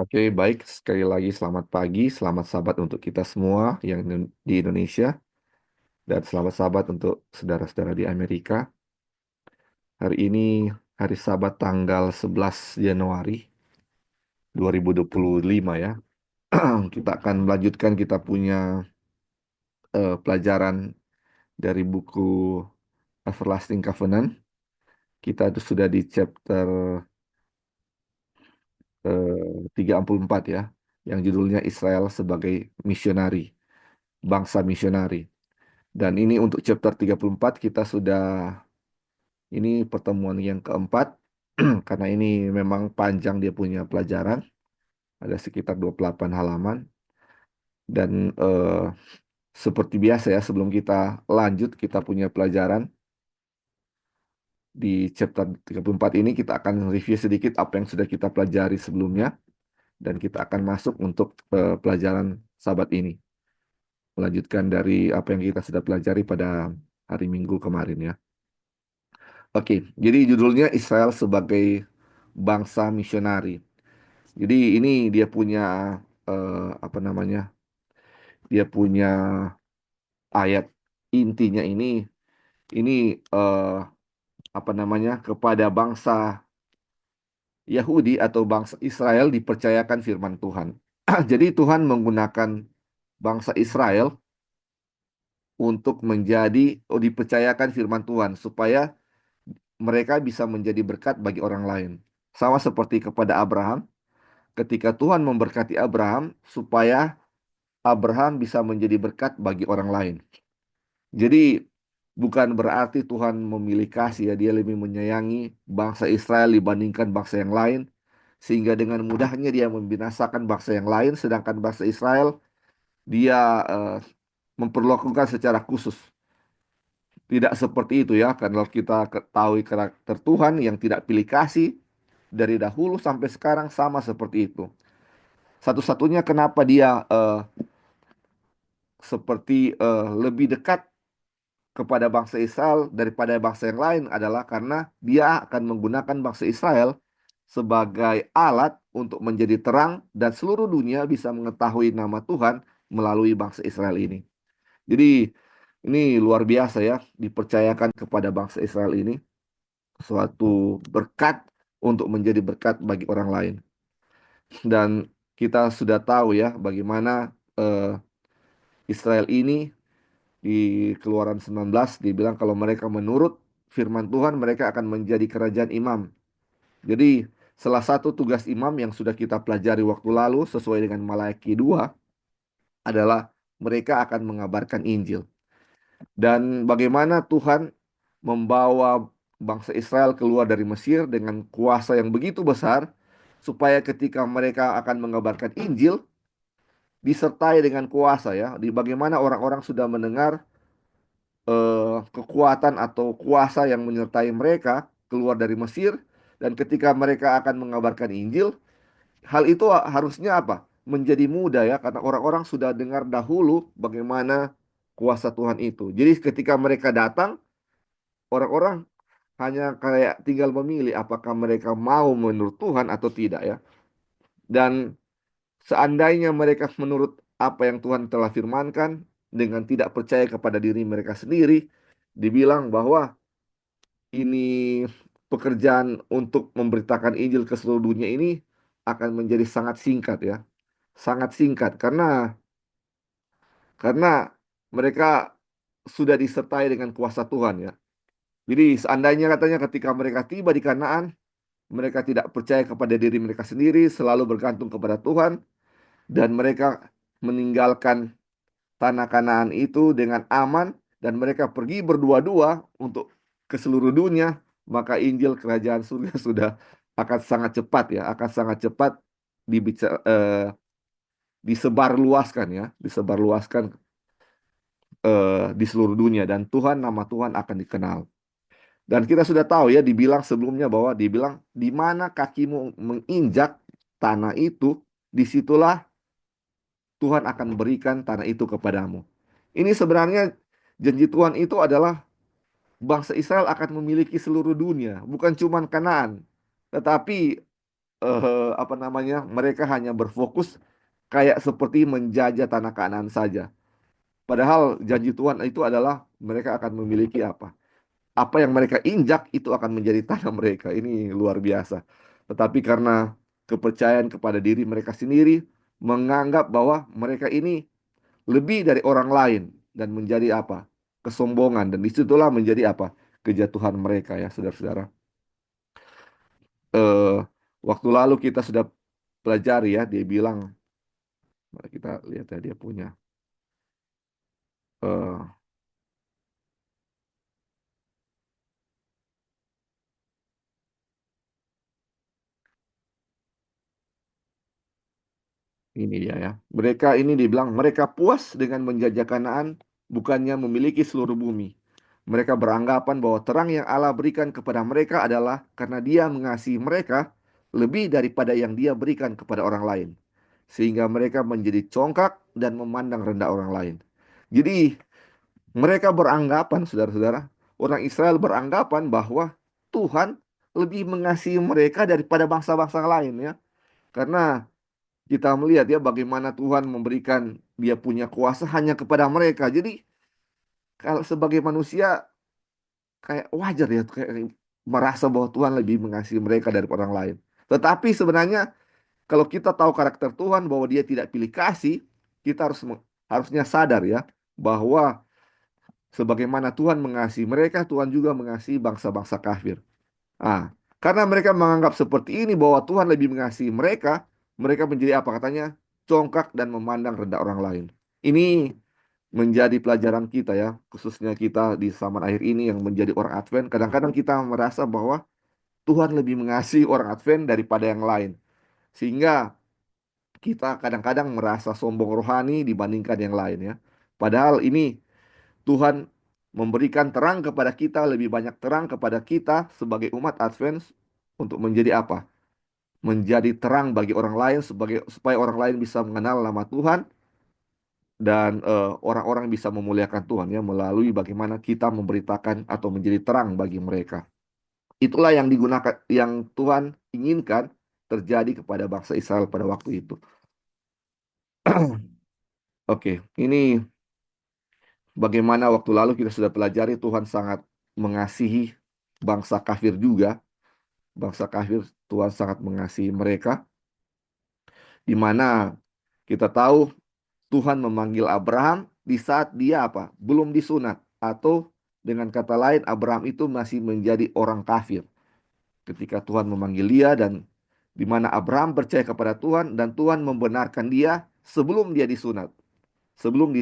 Oke, baik. Sekali lagi selamat pagi, selamat sahabat untuk kita semua yang di Indonesia, dan selamat sahabat untuk saudara-saudara di Amerika. Hari ini hari Sabat tanggal 11 Januari 2025 ya. Kita akan melanjutkan kita punya pelajaran dari buku Everlasting Covenant. Kita itu sudah di chapter 34 ya, yang judulnya Israel sebagai misionari, bangsa misionari. Dan ini untuk chapter 34 kita sudah, ini pertemuan yang keempat, karena ini memang panjang dia punya pelajaran, ada sekitar 28 halaman. Dan seperti biasa ya, sebelum kita lanjut kita punya pelajaran di chapter 34 ini, kita akan review sedikit apa yang sudah kita pelajari sebelumnya, dan kita akan masuk untuk pelajaran sahabat ini, melanjutkan dari apa yang kita sudah pelajari pada hari Minggu kemarin ya. Oke, jadi judulnya Israel sebagai bangsa misionari. Jadi ini dia punya apa namanya? Dia punya ayat intinya ini eh, apa namanya? Kepada bangsa Yahudi atau bangsa Israel dipercayakan firman Tuhan. Jadi Tuhan menggunakan bangsa Israel untuk dipercayakan firman Tuhan supaya mereka bisa menjadi berkat bagi orang lain. Sama seperti kepada Abraham, ketika Tuhan memberkati Abraham supaya Abraham bisa menjadi berkat bagi orang lain. Jadi bukan berarti Tuhan memilih kasih ya, dia lebih menyayangi bangsa Israel dibandingkan bangsa yang lain, sehingga dengan mudahnya dia membinasakan bangsa yang lain, sedangkan bangsa Israel dia eh, memperlakukan secara khusus. Tidak seperti itu ya, karena kalau kita ketahui karakter Tuhan yang tidak pilih kasih dari dahulu sampai sekarang sama seperti itu. Satu-satunya kenapa dia seperti lebih dekat kepada bangsa Israel daripada bangsa yang lain adalah karena dia akan menggunakan bangsa Israel sebagai alat untuk menjadi terang dan seluruh dunia bisa mengetahui nama Tuhan melalui bangsa Israel ini. Jadi ini luar biasa ya, dipercayakan kepada bangsa Israel ini suatu berkat untuk menjadi berkat bagi orang lain. Dan kita sudah tahu ya bagaimana Israel ini di Keluaran 19 dibilang kalau mereka menurut firman Tuhan mereka akan menjadi kerajaan imam. Jadi salah satu tugas imam yang sudah kita pelajari waktu lalu sesuai dengan Malaki 2 adalah mereka akan mengabarkan Injil. Dan bagaimana Tuhan membawa bangsa Israel keluar dari Mesir dengan kuasa yang begitu besar supaya ketika mereka akan mengabarkan Injil disertai dengan kuasa ya. Di bagaimana orang-orang sudah mendengar kekuatan atau kuasa yang menyertai mereka keluar dari Mesir, dan ketika mereka akan mengabarkan Injil, hal itu harusnya apa? Menjadi mudah ya, karena orang-orang sudah dengar dahulu bagaimana kuasa Tuhan itu. Jadi ketika mereka datang, orang-orang hanya kayak tinggal memilih apakah mereka mau menurut Tuhan atau tidak ya. Dan seandainya mereka menurut apa yang Tuhan telah firmankan dengan tidak percaya kepada diri mereka sendiri, dibilang bahwa ini pekerjaan untuk memberitakan Injil ke seluruh dunia ini akan menjadi sangat singkat ya. Sangat singkat karena mereka sudah disertai dengan kuasa Tuhan ya. Jadi seandainya katanya ketika mereka tiba di Kanaan, mereka tidak percaya kepada diri mereka sendiri, selalu bergantung kepada Tuhan, dan mereka meninggalkan tanah Kanaan itu dengan aman, dan mereka pergi berdua-dua untuk ke seluruh dunia, maka Injil Kerajaan Surga sudah akan sangat cepat ya, akan sangat cepat disebarluaskan ya, disebarluaskan di seluruh dunia, dan nama Tuhan akan dikenal. Dan kita sudah tahu ya, dibilang sebelumnya bahwa dibilang di mana kakimu menginjak tanah itu, disitulah Tuhan akan berikan tanah itu kepadamu. Ini sebenarnya janji Tuhan itu adalah bangsa Israel akan memiliki seluruh dunia, bukan cuma Kanaan, tetapi apa namanya, mereka hanya berfokus kayak seperti menjajah tanah Kanaan saja. Padahal janji Tuhan itu adalah mereka akan memiliki apa? Apa yang mereka injak itu akan menjadi tanah mereka. Ini luar biasa. Tetapi karena kepercayaan kepada diri mereka sendiri, menganggap bahwa mereka ini lebih dari orang lain dan menjadi apa? Kesombongan, dan disitulah menjadi apa? Kejatuhan mereka ya, saudara-saudara. eh, Waktu lalu kita sudah pelajari ya, dia bilang, mari kita lihat ya dia punya eh, ini dia ya. Mereka ini dibilang mereka puas dengan menjajah Kanaan, bukannya memiliki seluruh bumi. Mereka beranggapan bahwa terang yang Allah berikan kepada mereka adalah karena Dia mengasihi mereka lebih daripada yang Dia berikan kepada orang lain. Sehingga mereka menjadi congkak dan memandang rendah orang lain. Jadi mereka beranggapan, saudara-saudara, orang Israel beranggapan bahwa Tuhan lebih mengasihi mereka daripada bangsa-bangsa lain ya. Karena kita melihat ya bagaimana Tuhan memberikan dia punya kuasa hanya kepada mereka. Jadi kalau sebagai manusia kayak wajar ya kayak merasa bahwa Tuhan lebih mengasihi mereka daripada orang lain. Tetapi sebenarnya kalau kita tahu karakter Tuhan bahwa dia tidak pilih kasih, kita harusnya sadar ya bahwa sebagaimana Tuhan mengasihi mereka, Tuhan juga mengasihi bangsa-bangsa kafir. Ah, karena mereka menganggap seperti ini bahwa Tuhan lebih mengasihi mereka, mereka menjadi apa katanya? Congkak dan memandang rendah orang lain. Ini menjadi pelajaran kita ya, khususnya kita di zaman akhir ini yang menjadi orang Advent. Kadang-kadang kita merasa bahwa Tuhan lebih mengasihi orang Advent daripada yang lain. Sehingga kita kadang-kadang merasa sombong rohani dibandingkan yang lain ya. Padahal ini Tuhan memberikan terang kepada kita, lebih banyak terang kepada kita sebagai umat Advent untuk menjadi apa? Menjadi terang bagi orang lain sebagai supaya orang lain bisa mengenal nama Tuhan dan orang-orang bisa memuliakan Tuhan ya melalui bagaimana kita memberitakan atau menjadi terang bagi mereka. Itulah yang digunakan yang Tuhan inginkan terjadi kepada bangsa Israel pada waktu itu. Oke, ini bagaimana waktu lalu kita sudah pelajari Tuhan sangat mengasihi bangsa kafir juga. Bangsa kafir Tuhan sangat mengasihi mereka, di mana kita tahu Tuhan memanggil Abraham di saat dia apa? Belum disunat, atau dengan kata lain Abraham itu masih menjadi orang kafir ketika Tuhan memanggil dia, dan di mana Abraham percaya kepada Tuhan dan Tuhan membenarkan dia sebelum dia disunat.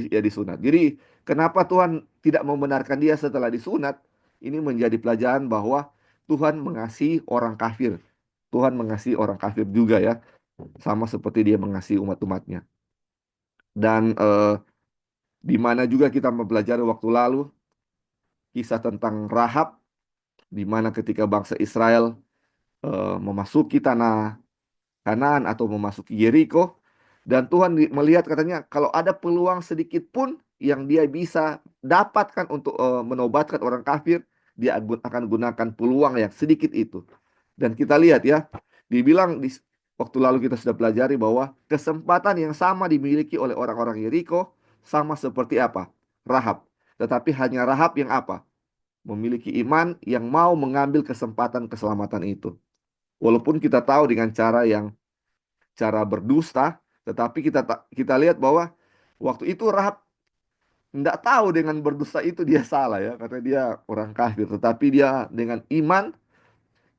Dia disunat. Jadi, kenapa Tuhan tidak membenarkan dia setelah disunat? Ini menjadi pelajaran bahwa Tuhan mengasihi orang kafir. Tuhan mengasihi orang kafir juga ya, sama seperti dia mengasihi umat-umatnya. Dan di mana juga kita mempelajari waktu lalu kisah tentang Rahab, di mana ketika bangsa Israel memasuki tanah Kanaan atau memasuki Yeriko, dan Tuhan melihat katanya kalau ada peluang sedikit pun yang dia bisa dapatkan untuk menobatkan orang kafir, dia akan gunakan peluang yang sedikit itu. Dan kita lihat ya, dibilang di waktu lalu kita sudah pelajari bahwa kesempatan yang sama dimiliki oleh orang-orang Yeriko sama seperti apa? Rahab. Tetapi hanya Rahab yang apa? Memiliki iman yang mau mengambil kesempatan keselamatan itu. Walaupun kita tahu dengan cara berdusta, tetapi kita lihat bahwa waktu itu Rahab tidak tahu dengan berdusta itu dia salah ya, karena dia orang kafir. Tetapi dia dengan iman,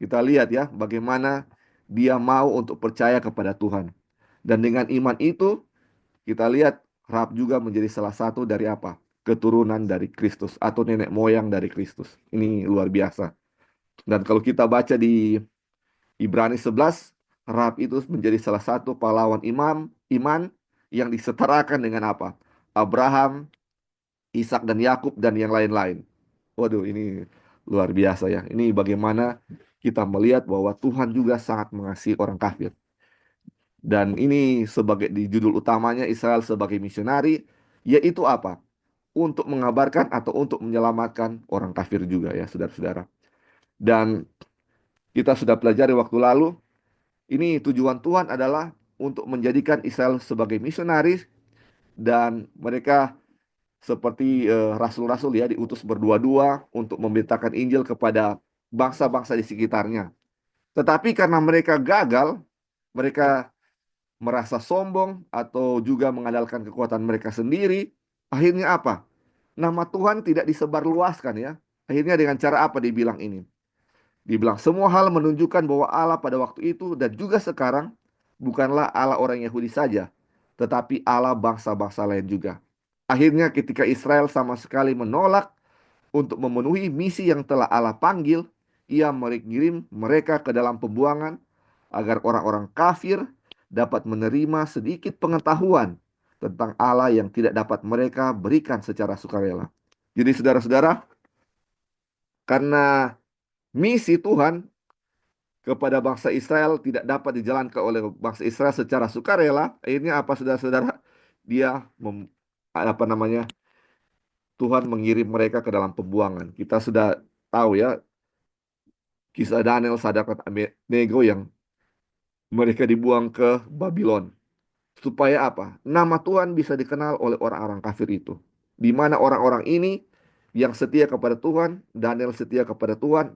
kita lihat ya bagaimana dia mau untuk percaya kepada Tuhan. Dan dengan iman itu kita lihat Rahab juga menjadi salah satu dari apa? Keturunan dari Kristus atau nenek moyang dari Kristus. Ini luar biasa. Dan kalau kita baca di Ibrani 11, Rahab itu menjadi salah satu pahlawan iman yang disetarakan dengan apa? Abraham, Ishak dan Yakub dan yang lain-lain. Waduh, ini luar biasa ya. Ini bagaimana kita melihat bahwa Tuhan juga sangat mengasihi orang kafir. Dan ini sebagai di judul utamanya Israel sebagai misionari, yaitu apa? Untuk mengabarkan atau untuk menyelamatkan orang kafir juga ya, saudara-saudara. Dan kita sudah pelajari waktu lalu Ini tujuan Tuhan adalah untuk menjadikan Israel sebagai misionaris, dan mereka seperti rasul-rasul ya, diutus berdua-dua untuk memberitakan Injil kepada bangsa-bangsa di sekitarnya. Tetapi karena mereka gagal, mereka merasa sombong atau juga mengandalkan kekuatan mereka sendiri, akhirnya apa? Nama Tuhan tidak disebarluaskan ya. Akhirnya dengan cara apa dibilang ini? Dibilang semua hal menunjukkan bahwa Allah pada waktu itu dan juga sekarang bukanlah Allah orang Yahudi saja, tetapi Allah bangsa-bangsa lain juga. Akhirnya ketika Israel sama sekali menolak untuk memenuhi misi yang telah Allah panggil, ia mengirim mereka ke dalam pembuangan agar orang-orang kafir dapat menerima sedikit pengetahuan tentang Allah yang tidak dapat mereka berikan secara sukarela. Jadi saudara-saudara, karena misi Tuhan kepada bangsa Israel tidak dapat dijalankan oleh bangsa Israel secara sukarela, akhirnya apa saudara-saudara? Dia apa namanya? Tuhan mengirim mereka ke dalam pembuangan. Kita sudah tahu ya kisah Daniel, Sadrak, dan Abednego yang mereka dibuang ke Babylon. Supaya apa? Nama Tuhan bisa dikenal oleh orang-orang kafir itu. Di mana orang-orang ini yang setia kepada Tuhan, Daniel setia kepada Tuhan,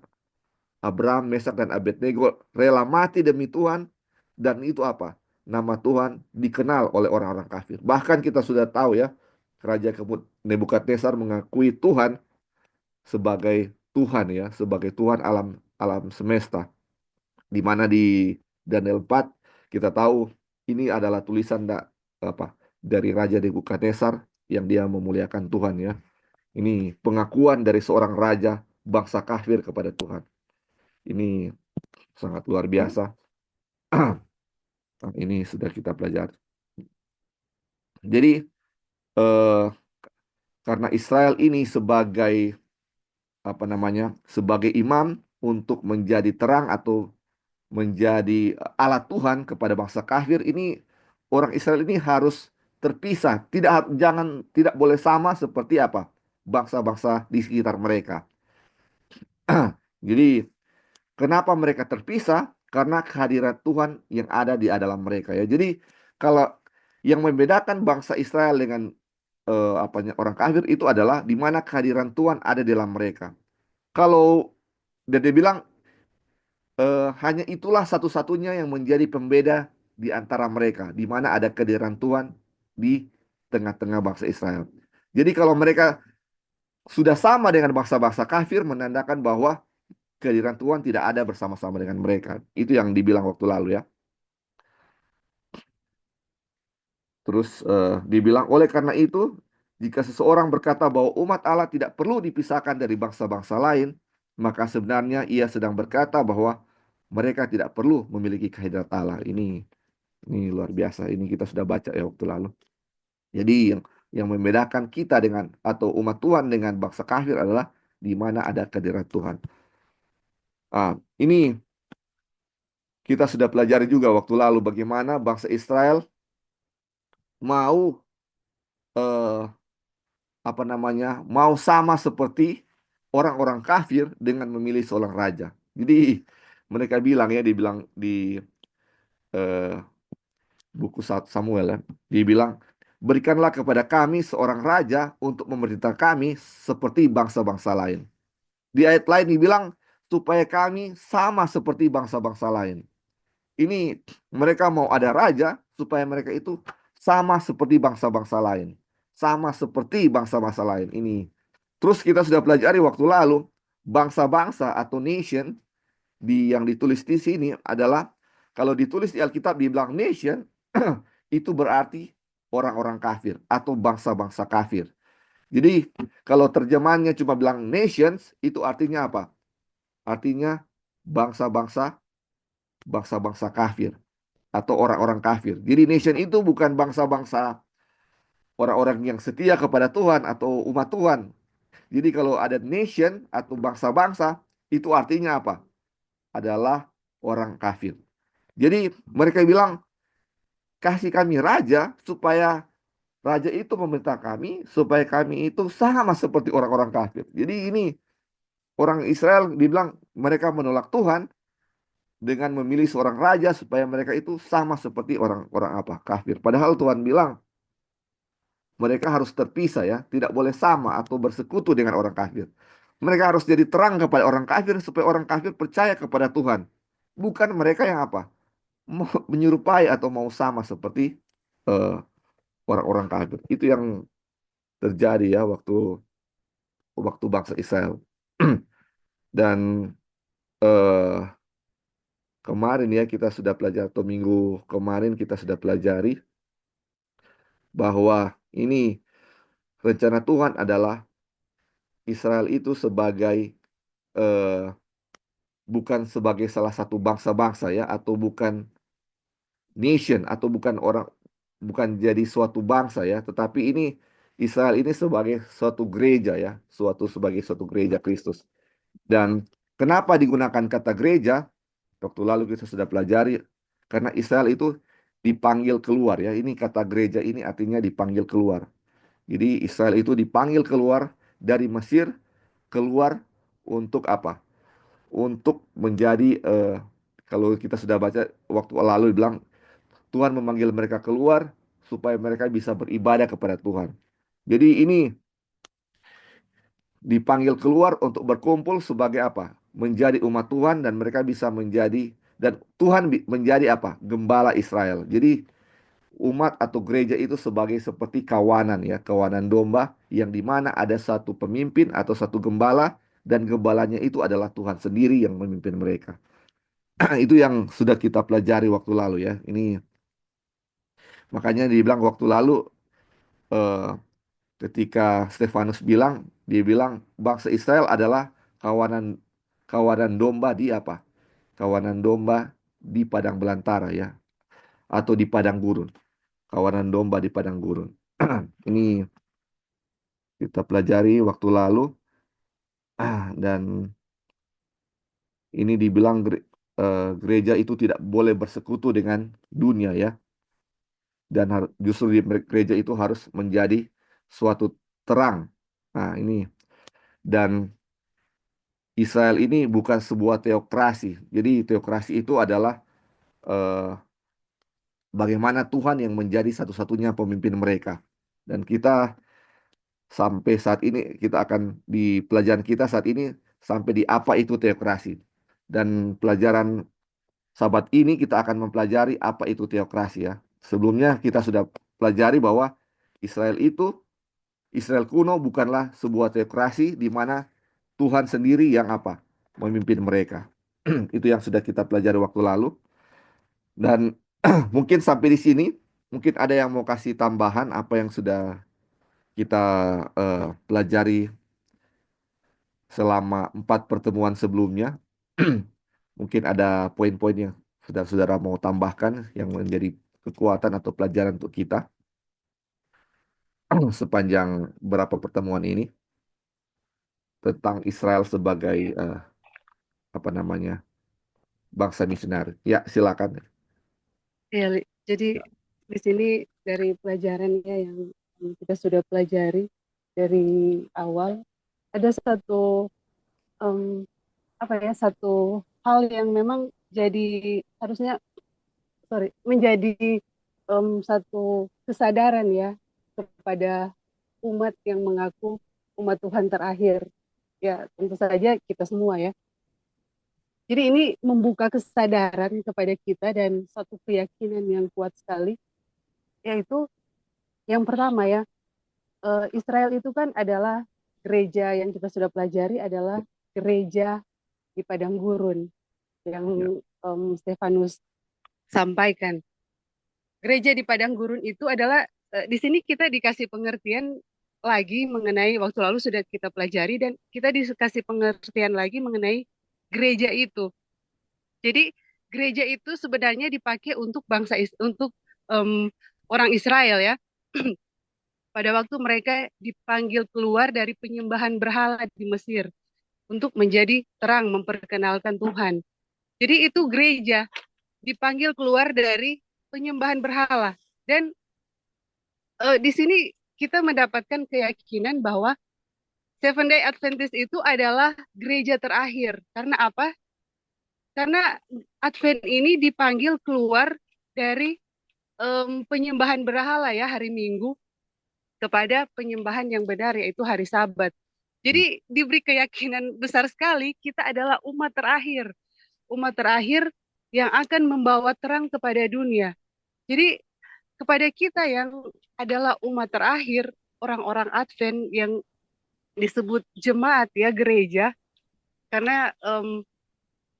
Abraham, Mesak, dan Abednego rela mati demi Tuhan. Dan itu apa? Nama Tuhan dikenal oleh orang-orang kafir. Bahkan kita sudah tahu ya, Raja Nebukadnezar mengakui Tuhan sebagai Tuhan ya, sebagai Tuhan alam alam semesta. Di mana di Daniel 4 kita tahu ini adalah tulisan apa dari Raja Nebukadnezar yang dia memuliakan Tuhan ya. Ini pengakuan dari seorang raja bangsa kafir kepada Tuhan. Ini sangat luar biasa. Nah, ini sudah kita pelajari. Jadi eh, karena Israel ini sebagai apa namanya, sebagai imam untuk menjadi terang atau menjadi alat Tuhan kepada bangsa kafir ini, orang Israel ini harus terpisah, tidak boleh sama seperti apa bangsa-bangsa di sekitar mereka. Jadi kenapa mereka terpisah? Karena kehadiran Tuhan yang ada di dalam mereka ya. Jadi kalau yang membedakan bangsa Israel dengan apanya orang kafir itu adalah di mana kehadiran Tuhan ada di dalam mereka. Kalau dan dia bilang hanya itulah satu-satunya yang menjadi pembeda di antara mereka, di mana ada kehadiran Tuhan di tengah-tengah bangsa Israel. Jadi kalau mereka sudah sama dengan bangsa-bangsa kafir, menandakan bahwa kehadiran Tuhan tidak ada bersama-sama dengan mereka. Itu yang dibilang waktu lalu ya. Terus dibilang oleh karena itu, jika seseorang berkata bahwa umat Allah tidak perlu dipisahkan dari bangsa-bangsa lain, maka sebenarnya ia sedang berkata bahwa mereka tidak perlu memiliki kehadirat Allah. Ini luar biasa. Ini kita sudah baca ya waktu lalu. Jadi yang membedakan kita dengan atau umat Tuhan dengan bangsa kafir adalah di mana ada kehadirat Tuhan. Ini kita sudah pelajari juga waktu lalu bagaimana bangsa Israel mau eh, apa namanya, mau sama seperti orang-orang kafir dengan memilih seorang raja. Jadi mereka bilang ya, dibilang di eh, buku Samuel ya, dibilang berikanlah kepada kami seorang raja untuk memerintah kami seperti bangsa-bangsa lain. Di ayat lain dibilang supaya kami sama seperti bangsa-bangsa lain. Ini mereka mau ada raja supaya mereka itu sama seperti bangsa-bangsa lain. Sama seperti bangsa-bangsa lain. Ini. Terus kita sudah pelajari waktu lalu, bangsa-bangsa atau nation yang ditulis di sini adalah, kalau ditulis di Alkitab dibilang nation, itu berarti orang-orang kafir atau bangsa-bangsa kafir. Jadi kalau terjemahannya cuma bilang nations, itu artinya apa? Artinya bangsa-bangsa, bangsa-bangsa kafir atau orang-orang kafir. Jadi nation itu bukan bangsa-bangsa orang-orang yang setia kepada Tuhan atau umat Tuhan. Jadi kalau ada nation atau bangsa-bangsa, itu artinya apa? Adalah orang kafir. Jadi mereka bilang, kasih kami raja supaya raja itu memerintah kami, supaya kami itu sama seperti orang-orang kafir. Jadi ini orang Israel dibilang mereka menolak Tuhan, dengan memilih seorang raja supaya mereka itu sama seperti orang-orang apa? Kafir. Padahal Tuhan bilang mereka harus terpisah ya, tidak boleh sama atau bersekutu dengan orang kafir. Mereka harus jadi terang kepada orang kafir supaya orang kafir percaya kepada Tuhan. Bukan mereka yang apa? Mau menyerupai atau mau sama seperti eh, orang-orang kafir. Itu yang terjadi ya waktu waktu bangsa Israel. Dan eh, kemarin ya kita sudah pelajari atau minggu kemarin kita sudah pelajari bahwa ini rencana Tuhan adalah Israel itu sebagai eh, bukan sebagai salah satu bangsa-bangsa ya atau bukan nation atau bukan jadi suatu bangsa ya, tetapi ini Israel ini sebagai suatu gereja ya, sebagai suatu gereja Kristus. Dan kenapa digunakan kata gereja? Waktu lalu kita sudah pelajari karena Israel itu dipanggil keluar ya. Ini kata gereja ini artinya dipanggil keluar. Jadi Israel itu dipanggil keluar dari Mesir, keluar untuk apa? Untuk menjadi kalau kita sudah baca waktu lalu bilang Tuhan memanggil mereka keluar supaya mereka bisa beribadah kepada Tuhan. Jadi ini dipanggil keluar untuk berkumpul sebagai apa? Menjadi umat Tuhan dan mereka bisa menjadi dan Tuhan menjadi apa? Gembala Israel. Jadi umat atau gereja itu sebagai seperti kawanan ya, kawanan domba yang dimana ada satu pemimpin atau satu gembala dan gembalanya itu adalah Tuhan sendiri yang memimpin mereka. Itu yang sudah kita pelajari waktu lalu ya. Ini makanya dibilang waktu lalu eh, ketika Stefanus bilang, dia bilang bangsa Israel adalah kawanan kawanan domba di apa? Kawanan domba di padang belantara ya, atau di padang gurun. Kawanan domba di padang gurun. Ini kita pelajari waktu lalu dan ini dibilang gereja itu tidak boleh bersekutu dengan dunia ya, dan justru di gereja itu harus menjadi suatu terang. Nah, ini dan Israel ini bukan sebuah teokrasi. Jadi teokrasi itu adalah eh, bagaimana Tuhan yang menjadi satu-satunya pemimpin mereka. Dan kita sampai saat ini kita akan di pelajaran kita saat ini sampai di apa itu teokrasi. Dan pelajaran sahabat ini kita akan mempelajari apa itu teokrasi ya. Sebelumnya kita sudah pelajari bahwa Israel itu Israel kuno bukanlah sebuah teokrasi di mana Tuhan sendiri yang apa? Memimpin mereka. Itu yang sudah kita pelajari waktu lalu. Dan mungkin sampai di sini, mungkin ada yang mau kasih tambahan apa yang sudah kita pelajari selama 4 pertemuan sebelumnya. Mungkin ada poin-poin yang saudara-saudara mau tambahkan yang menjadi kekuatan atau pelajaran untuk kita sepanjang berapa pertemuan ini tentang Israel sebagai apa namanya bangsa misionaris. Ya, silakan. Ya, jadi Ya, di sini dari pelajaran ya yang kita sudah pelajari dari awal ada satu em, apa ya satu hal yang memang jadi harusnya menjadi satu kesadaran ya kepada umat yang mengaku umat Tuhan terakhir, ya tentu saja kita semua ya. Jadi ini membuka kesadaran kepada kita dan satu keyakinan yang kuat sekali, yaitu yang pertama ya, Israel itu kan adalah gereja yang kita sudah pelajari adalah gereja di padang gurun yang ya, Stefanus sampaikan. Gereja di padang gurun itu adalah di sini kita dikasih pengertian lagi mengenai waktu lalu sudah kita pelajari dan kita dikasih pengertian lagi mengenai gereja itu. Jadi gereja itu sebenarnya dipakai untuk untuk em, orang Israel ya. Pada waktu mereka dipanggil keluar dari penyembahan berhala di Mesir untuk menjadi terang memperkenalkan Tuhan. Jadi itu gereja dipanggil keluar dari penyembahan berhala. Dan di sini kita mendapatkan keyakinan bahwa Seven Day Adventist itu adalah gereja terakhir. Karena apa? Karena Advent ini dipanggil keluar dari penyembahan berhala ya hari Minggu kepada penyembahan yang benar yaitu hari Sabat. Jadi diberi keyakinan besar sekali kita adalah umat terakhir yang akan membawa terang kepada dunia. Jadi kepada kita yang adalah umat terakhir, orang-orang Advent yang disebut jemaat ya gereja, karena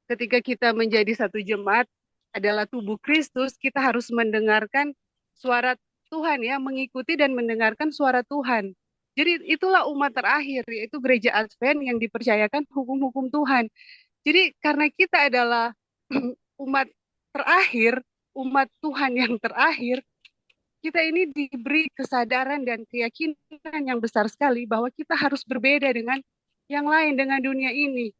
ketika kita menjadi satu jemaat adalah tubuh Kristus, kita harus mendengarkan suara Tuhan ya, mengikuti dan mendengarkan suara Tuhan. Jadi itulah umat terakhir, yaitu gereja Advent yang dipercayakan hukum-hukum Tuhan. Jadi karena kita adalah umat terakhir, umat Tuhan yang terakhir, kita ini diberi kesadaran dan keyakinan yang besar sekali bahwa kita harus berbeda dengan yang lain, dengan dunia ini.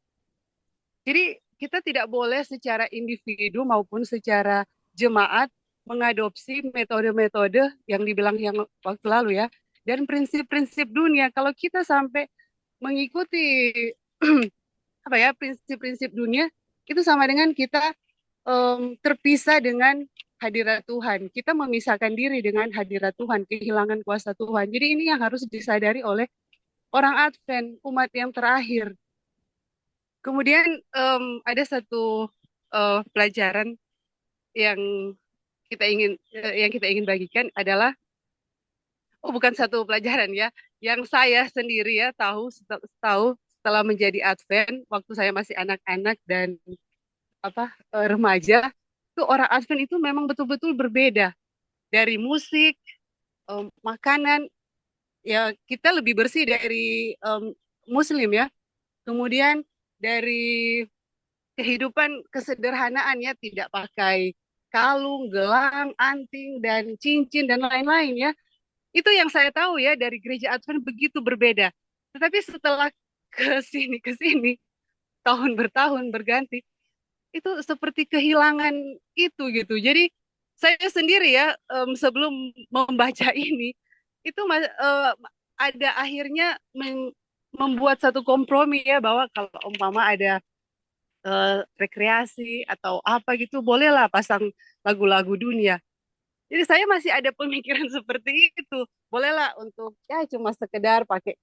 Jadi kita tidak boleh secara individu maupun secara jemaat mengadopsi metode-metode yang dibilang yang waktu lalu ya, dan prinsip-prinsip dunia. Kalau kita sampai mengikuti apa ya prinsip-prinsip dunia, itu sama dengan kita terpisah dengan hadirat Tuhan. Kita memisahkan diri dengan hadirat Tuhan, kehilangan kuasa Tuhan. Jadi ini yang harus disadari oleh orang Advent, umat yang terakhir. Kemudian ada satu pelajaran yang kita ingin bagikan adalah oh bukan satu pelajaran ya, yang saya sendiri ya tahu setelah menjadi Advent waktu saya masih anak-anak dan remaja, itu orang Advent itu memang betul-betul berbeda dari musik, makanan, ya kita lebih bersih dari Muslim ya. Kemudian dari kehidupan kesederhanaan ya, tidak pakai kalung, gelang, anting, dan cincin, dan lain-lain ya. Itu yang saya tahu ya dari gereja Advent begitu berbeda. Tetapi setelah ke sini, tahun bertahun berganti, itu seperti kehilangan itu gitu. Jadi saya sendiri ya sebelum membaca ini, itu ada akhirnya membuat satu kompromi ya bahwa kalau umpama ada rekreasi atau apa gitu, bolehlah pasang lagu-lagu dunia. Jadi saya masih ada pemikiran seperti itu. Bolehlah untuk ya cuma sekedar pakai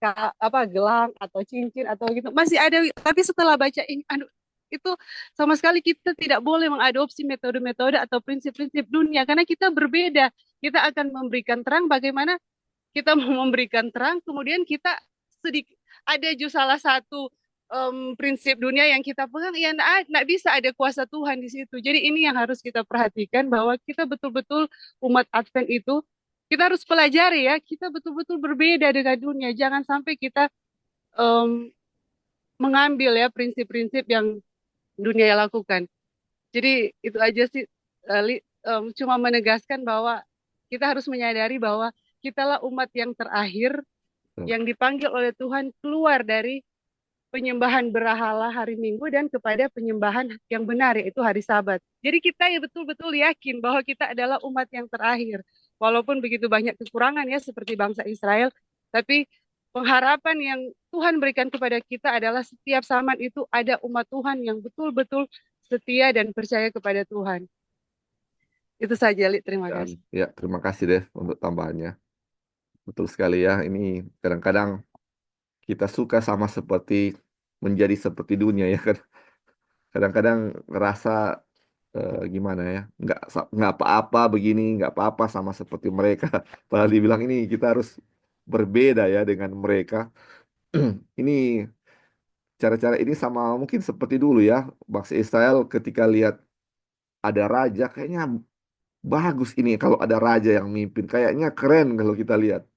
gelang atau cincin atau gitu. Masih ada, tapi setelah baca ini, aduh, itu sama sekali kita tidak boleh mengadopsi metode-metode atau prinsip-prinsip dunia karena kita berbeda. Kita akan memberikan terang bagaimana kita mau memberikan terang, kemudian kita sedikit ada justru salah satu prinsip dunia yang kita pegang, ya enggak bisa ada kuasa Tuhan di situ. Jadi ini yang harus kita perhatikan bahwa kita betul-betul umat Advent itu kita harus pelajari ya, kita betul-betul berbeda dengan dunia. Jangan sampai kita um, mengambil ya prinsip-prinsip yang dunia lakukan. Jadi itu aja sih, cuma menegaskan bahwa kita harus menyadari bahwa kitalah umat yang terakhir Hmm. yang dipanggil oleh Tuhan keluar dari penyembahan berhala hari Minggu dan kepada penyembahan yang benar yaitu hari Sabat. Jadi kita ya betul-betul yakin bahwa kita adalah umat yang terakhir. Walaupun begitu banyak kekurangan ya seperti bangsa Israel, tapi pengharapan yang Tuhan berikan kepada kita adalah setiap zaman itu ada umat Tuhan yang betul-betul setia dan percaya kepada Tuhan. Itu saja, Li. Terima Dan kasih. ya, terima kasih deh untuk tambahannya. Betul sekali ya. Ini kadang-kadang kita suka sama seperti menjadi seperti dunia ya kan. Kadang-kadang ngerasa gimana ya, nggak apa-apa begini, nggak apa-apa sama seperti mereka. Padahal dibilang ini kita harus berbeda ya dengan mereka. Ini cara-cara ini sama mungkin seperti dulu ya, bangsa Israel ketika lihat ada raja, kayaknya bagus ini kalau ada raja yang mimpin, kayaknya keren kalau kita lihat.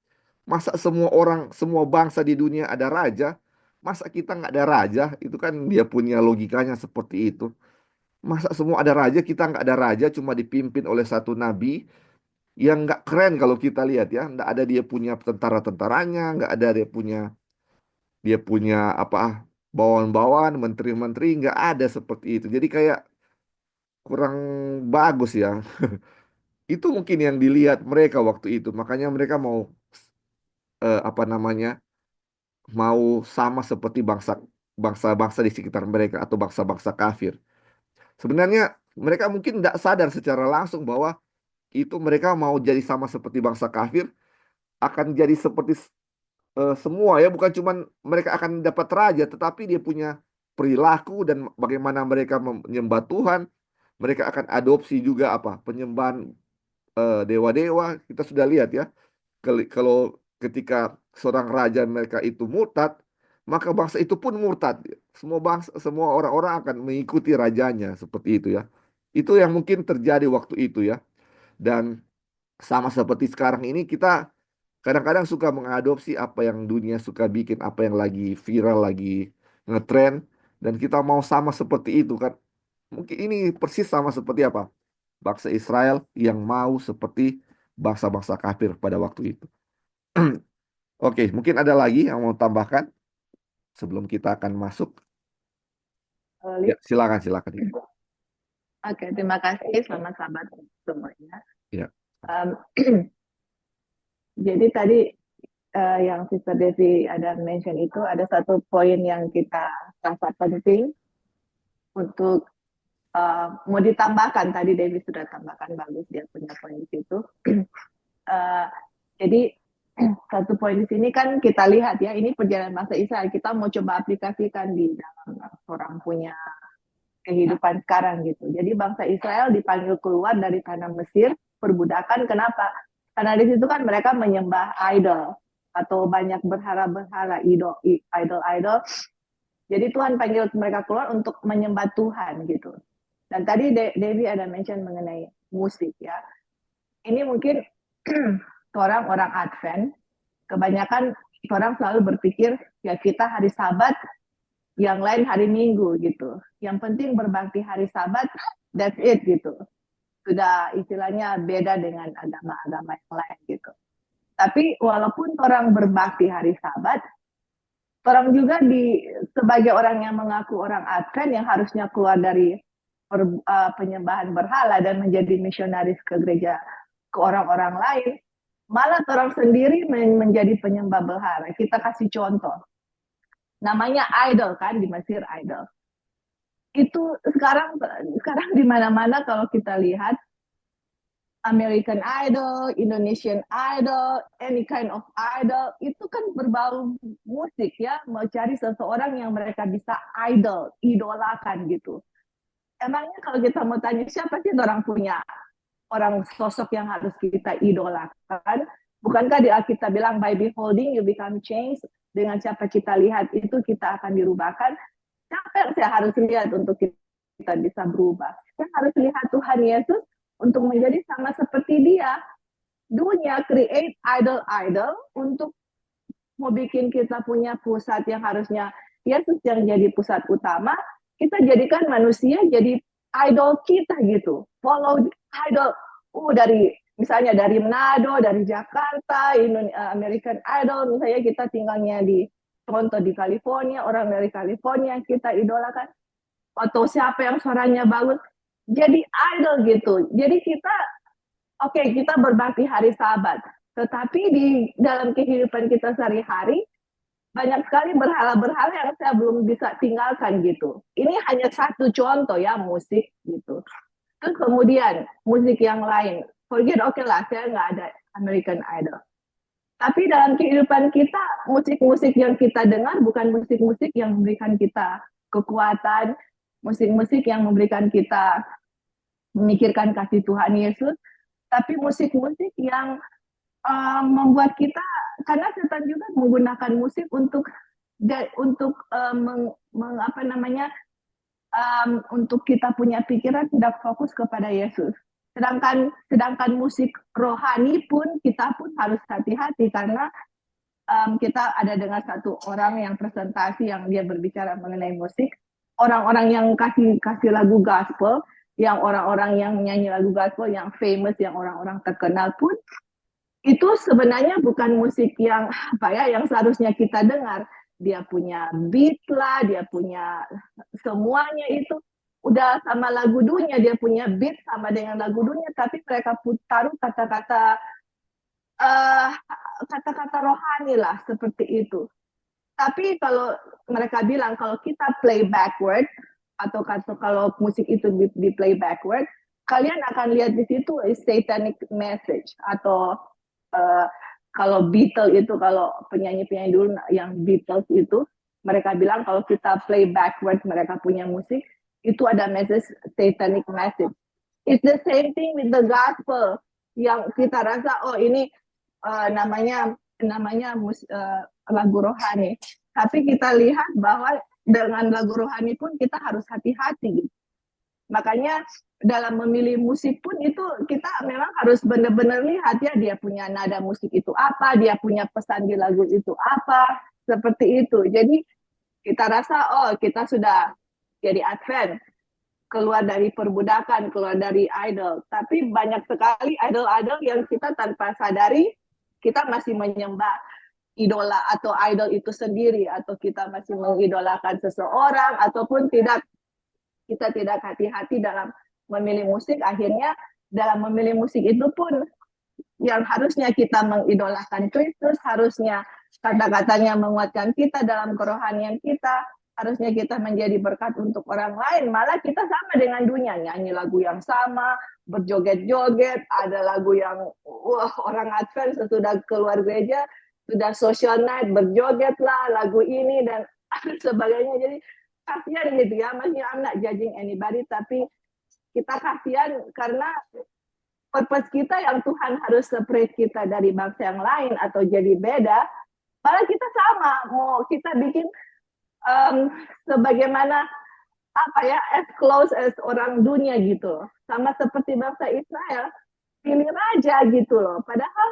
Masa semua orang, semua bangsa di dunia ada raja, masa kita nggak ada raja? Itu kan dia punya logikanya seperti itu. Masa semua ada raja, kita nggak ada raja, cuma dipimpin oleh satu nabi yang nggak keren kalau kita lihat ya. Nggak ada dia punya tentara-tentaranya, nggak ada dia punya apa bawahan-bawahan, menteri-menteri, nggak ada seperti itu. Jadi kayak kurang bagus ya. Itu mungkin yang dilihat mereka waktu itu. Makanya mereka mau apa namanya, mau sama seperti bangsa-bangsa di sekitar mereka atau bangsa-bangsa kafir. Sebenarnya mereka mungkin tidak sadar secara langsung bahwa itu mereka mau jadi sama seperti bangsa kafir, akan jadi seperti semua ya, bukan cuman mereka akan dapat raja, tetapi dia punya perilaku dan bagaimana mereka menyembah Tuhan. Mereka akan adopsi juga apa penyembahan dewa-dewa. Kita sudah lihat ya, kalau ketika seorang raja mereka itu murtad, maka bangsa itu pun murtad. Semua bangsa, semua orang-orang akan mengikuti rajanya seperti itu ya. Itu yang mungkin terjadi waktu itu ya. Dan sama seperti sekarang ini kita kadang-kadang suka mengadopsi apa yang dunia suka bikin, apa yang lagi viral, lagi ngetren, dan kita mau sama seperti itu kan. Mungkin ini persis sama seperti apa? Bangsa Israel yang mau seperti bangsa-bangsa kafir pada waktu itu. Oke, mungkin ada lagi yang mau tambahkan sebelum kita akan masuk. Ya, Oli. silakan, silakan. Oke, terima kasih. Selamat sahabat semuanya. Ya, Um, jadi tadi yang Sister Devi ada mention itu ada satu poin yang kita rasa penting untuk mau ditambahkan. Tadi Devi sudah tambahkan bagus dia punya poin di situ. Uh, jadi satu poin di sini kan kita lihat ya, ini perjalanan bangsa Israel. Kita mau coba aplikasikan di dalam orang punya kehidupan sekarang gitu. Jadi bangsa Israel dipanggil keluar dari tanah Mesir, perbudakan. Kenapa? Karena di situ kan mereka menyembah idol atau banyak berhala-berhala, idol-idol. Jadi Tuhan panggil mereka keluar untuk menyembah Tuhan gitu. Dan tadi Devi ada mention mengenai musik ya. Ini mungkin orang-orang Advent, kebanyakan orang selalu berpikir ya kita hari Sabat, yang lain hari Minggu gitu. Yang penting berbakti hari Sabat, that's it gitu. Sudah istilahnya beda dengan agama-agama yang lain gitu. Tapi walaupun orang berbakti hari Sabat, orang juga sebagai orang yang mengaku orang Advent yang harusnya keluar dari penyembahan berhala dan menjadi misionaris ke gereja ke orang-orang lain, malah orang sendiri menjadi penyembah berhala. Kita kasih contoh. Namanya idol kan di Mesir idol. Itu sekarang di mana-mana kalau kita lihat American Idol, Indonesian Idol, any kind of idol itu kan berbau musik ya, mau cari seseorang yang mereka bisa idolakan gitu. Emangnya kalau kita mau tanya siapa sih orang punya orang sosok yang harus kita idolakan? Bukankah di Alkitab bilang by beholding you become changed, dengan siapa kita lihat itu kita akan dirubahkan. Siapa yang saya harus lihat untuk kita bisa berubah? Saya harus lihat Tuhan Yesus untuk menjadi sama seperti dia. Dunia create idol-idol untuk mau bikin kita punya pusat yang harusnya Yesus yang jadi pusat utama, kita jadikan manusia jadi idol kita gitu. Follow idol. Dari misalnya dari Manado, dari Jakarta, American Idol, misalnya kita tinggalnya di Toronto di California, orang dari California kita idolakan. Atau siapa yang suaranya bagus, jadi idol gitu. Jadi kita kita berbakti hari Sabat, tetapi di dalam kehidupan kita sehari-hari banyak sekali berhala-berhala yang saya belum bisa tinggalkan gitu. Ini hanya satu contoh ya, musik gitu. Terus kemudian musik yang lain, forget lah, saya nggak ada American Idol. Tapi dalam kehidupan kita, musik-musik yang kita dengar bukan musik-musik yang memberikan kita kekuatan, musik-musik yang memberikan kita memikirkan kasih Tuhan Yesus, tapi musik-musik yang membuat kita, karena setan juga menggunakan musik untuk untuk kita punya pikiran tidak fokus kepada Yesus. Sedangkan musik rohani pun kita pun harus hati-hati karena kita ada dengar satu orang yang presentasi yang dia berbicara mengenai musik, orang-orang yang kasih lagu gospel, yang orang-orang yang nyanyi lagu gospel yang famous, yang orang-orang terkenal pun itu sebenarnya bukan musik yang yang seharusnya kita dengar. Dia punya beat lah, dia punya semuanya itu udah sama lagu dunia, dia punya beat sama dengan lagu dunia, tapi mereka taruh kata-kata rohani lah seperti itu. Tapi kalau mereka bilang kalau kita play backward, kalau musik itu di play backward, kalian akan lihat di situ satanic message atau uh, kalau Beatles itu, kalau penyanyi-penyanyi dulu yang Beatles itu, mereka bilang kalau kita play backward mereka punya musik, itu ada message, satanic message. It's the same thing with the gospel, yang kita rasa oh ini namanya lagu rohani, tapi kita lihat bahwa dengan lagu rohani pun kita harus hati-hati gitu. Makanya dalam memilih musik pun itu kita memang harus benar-benar lihat ya, dia punya nada musik itu apa, dia punya pesan di lagu itu apa, seperti itu. Jadi kita rasa oh kita sudah jadi Advent, keluar dari perbudakan, keluar dari idol. Tapi banyak sekali idol-idol yang kita tanpa sadari kita masih menyembah idola atau idol itu sendiri, atau kita masih mengidolakan seseorang, ataupun kita tidak hati-hati dalam memilih musik. Akhirnya dalam memilih musik itu pun yang harusnya kita mengidolakan Kristus, harusnya kata-katanya menguatkan kita dalam kerohanian kita, harusnya kita menjadi berkat untuk orang lain, malah kita sama dengan dunia, nyanyi lagu yang sama, berjoget-joget, ada lagu yang orang Advent sesudah keluar gereja sudah social night, berjoget lah lagu ini dan sebagainya. Jadi kasihan gitu ya, masih I'm not judging anybody, tapi kita kasihan karena purpose kita yang Tuhan harus separate kita dari bangsa yang lain atau jadi beda, malah kita sama, mau kita bikin sebagaimana apa ya, as close as orang dunia gitu, sama seperti bangsa Israel, pilih raja gitu loh. Padahal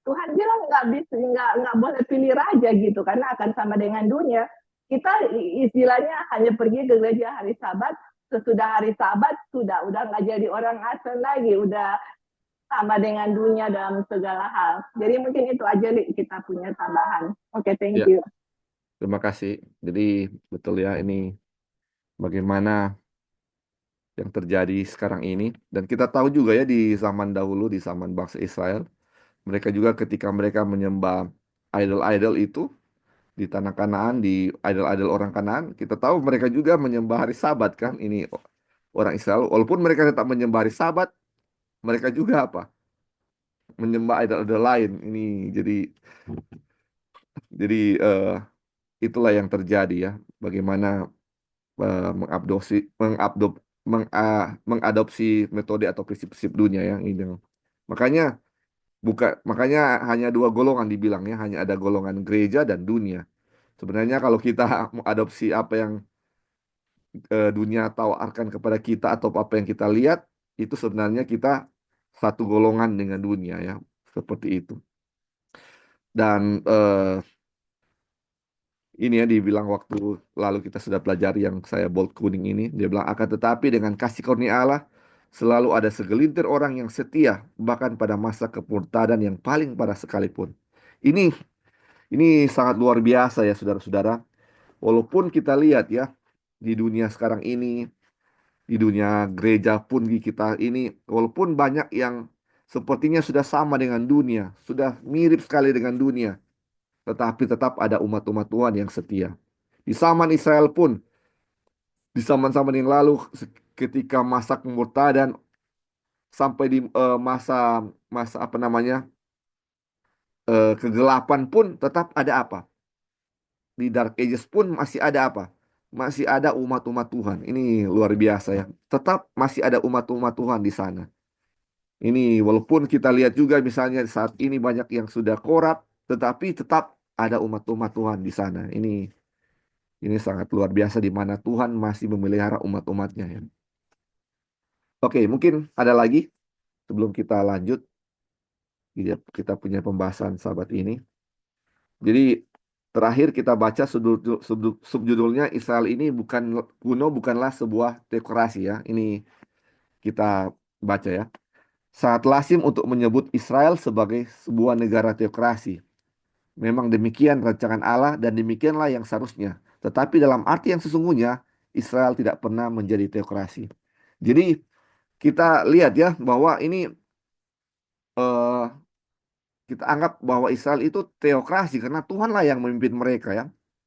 Tuhan bilang nggak boleh pilih raja gitu, karena akan sama dengan dunia. Kita istilahnya hanya pergi ke gereja hari Sabat, sesudah hari Sabat udah nggak jadi orang asing lagi, udah sama dengan dunia dalam segala hal. Jadi mungkin itu aja kita punya tambahan. Oke, thank Ya, you. terima kasih. Jadi betul ya, ini bagaimana yang terjadi sekarang ini. Dan kita tahu juga ya di zaman dahulu, di zaman bangsa Israel, mereka juga ketika mereka menyembah idol-idol itu di tanah Kanaan, di idol-idol orang Kanaan, kita tahu mereka juga menyembah hari Sabat kan. Ini orang Israel, walaupun mereka tetap menyembah hari Sabat, mereka juga apa? Menyembah idol-idol lain. Ini jadi itulah yang terjadi ya. Bagaimana mengadopsi mengadopsi metode atau prinsip-prinsip dunia yang ini. Makanya makanya hanya dua golongan dibilangnya, hanya ada golongan gereja dan dunia. Sebenarnya kalau kita mengadopsi apa yang dunia tawarkan kepada kita atau apa yang kita lihat, itu sebenarnya kita satu golongan dengan dunia ya, seperti itu. Dan ini ya dibilang waktu lalu kita sudah pelajari yang saya bold kuning ini. Dia bilang akan tetapi dengan kasih karunia Allah selalu ada segelintir orang yang setia bahkan pada masa kemurtadan yang paling parah sekalipun. Ini ini sangat luar biasa ya saudara-saudara. Walaupun kita lihat ya di dunia sekarang ini, di dunia gereja pun di kita ini, walaupun banyak yang sepertinya sudah sama dengan dunia, sudah mirip sekali dengan dunia, tetapi tetap ada umat-umat Tuhan yang setia. Di zaman Israel pun, di zaman-zaman yang lalu, ketika masa kemurtadan sampai di masa masa apa namanya kegelapan pun tetap ada apa? Di Dark Ages pun masih ada apa? Masih ada umat-umat Tuhan. Ini luar biasa ya. Tetap masih ada umat-umat Tuhan di sana. Ini walaupun kita lihat juga misalnya saat ini banyak yang sudah korup, tetapi tetap ada umat-umat Tuhan di sana. Ini sangat luar biasa di mana Tuhan masih memelihara umat-umatnya ya. Oke, mungkin ada lagi sebelum kita lanjut. Kita punya pembahasan sahabat ini. Jadi terakhir kita baca subjudulnya Israel ini bukanlah sebuah teokrasi ya. Ini kita baca ya. Sangat lazim untuk menyebut Israel sebagai sebuah negara teokrasi. Memang demikian rancangan Allah dan demikianlah yang seharusnya. Tetapi dalam arti yang sesungguhnya Israel tidak pernah menjadi teokrasi. Jadi kita lihat ya bahwa ini eh, kita anggap bahwa Israel itu teokrasi karena Tuhanlah yang memimpin mereka ya.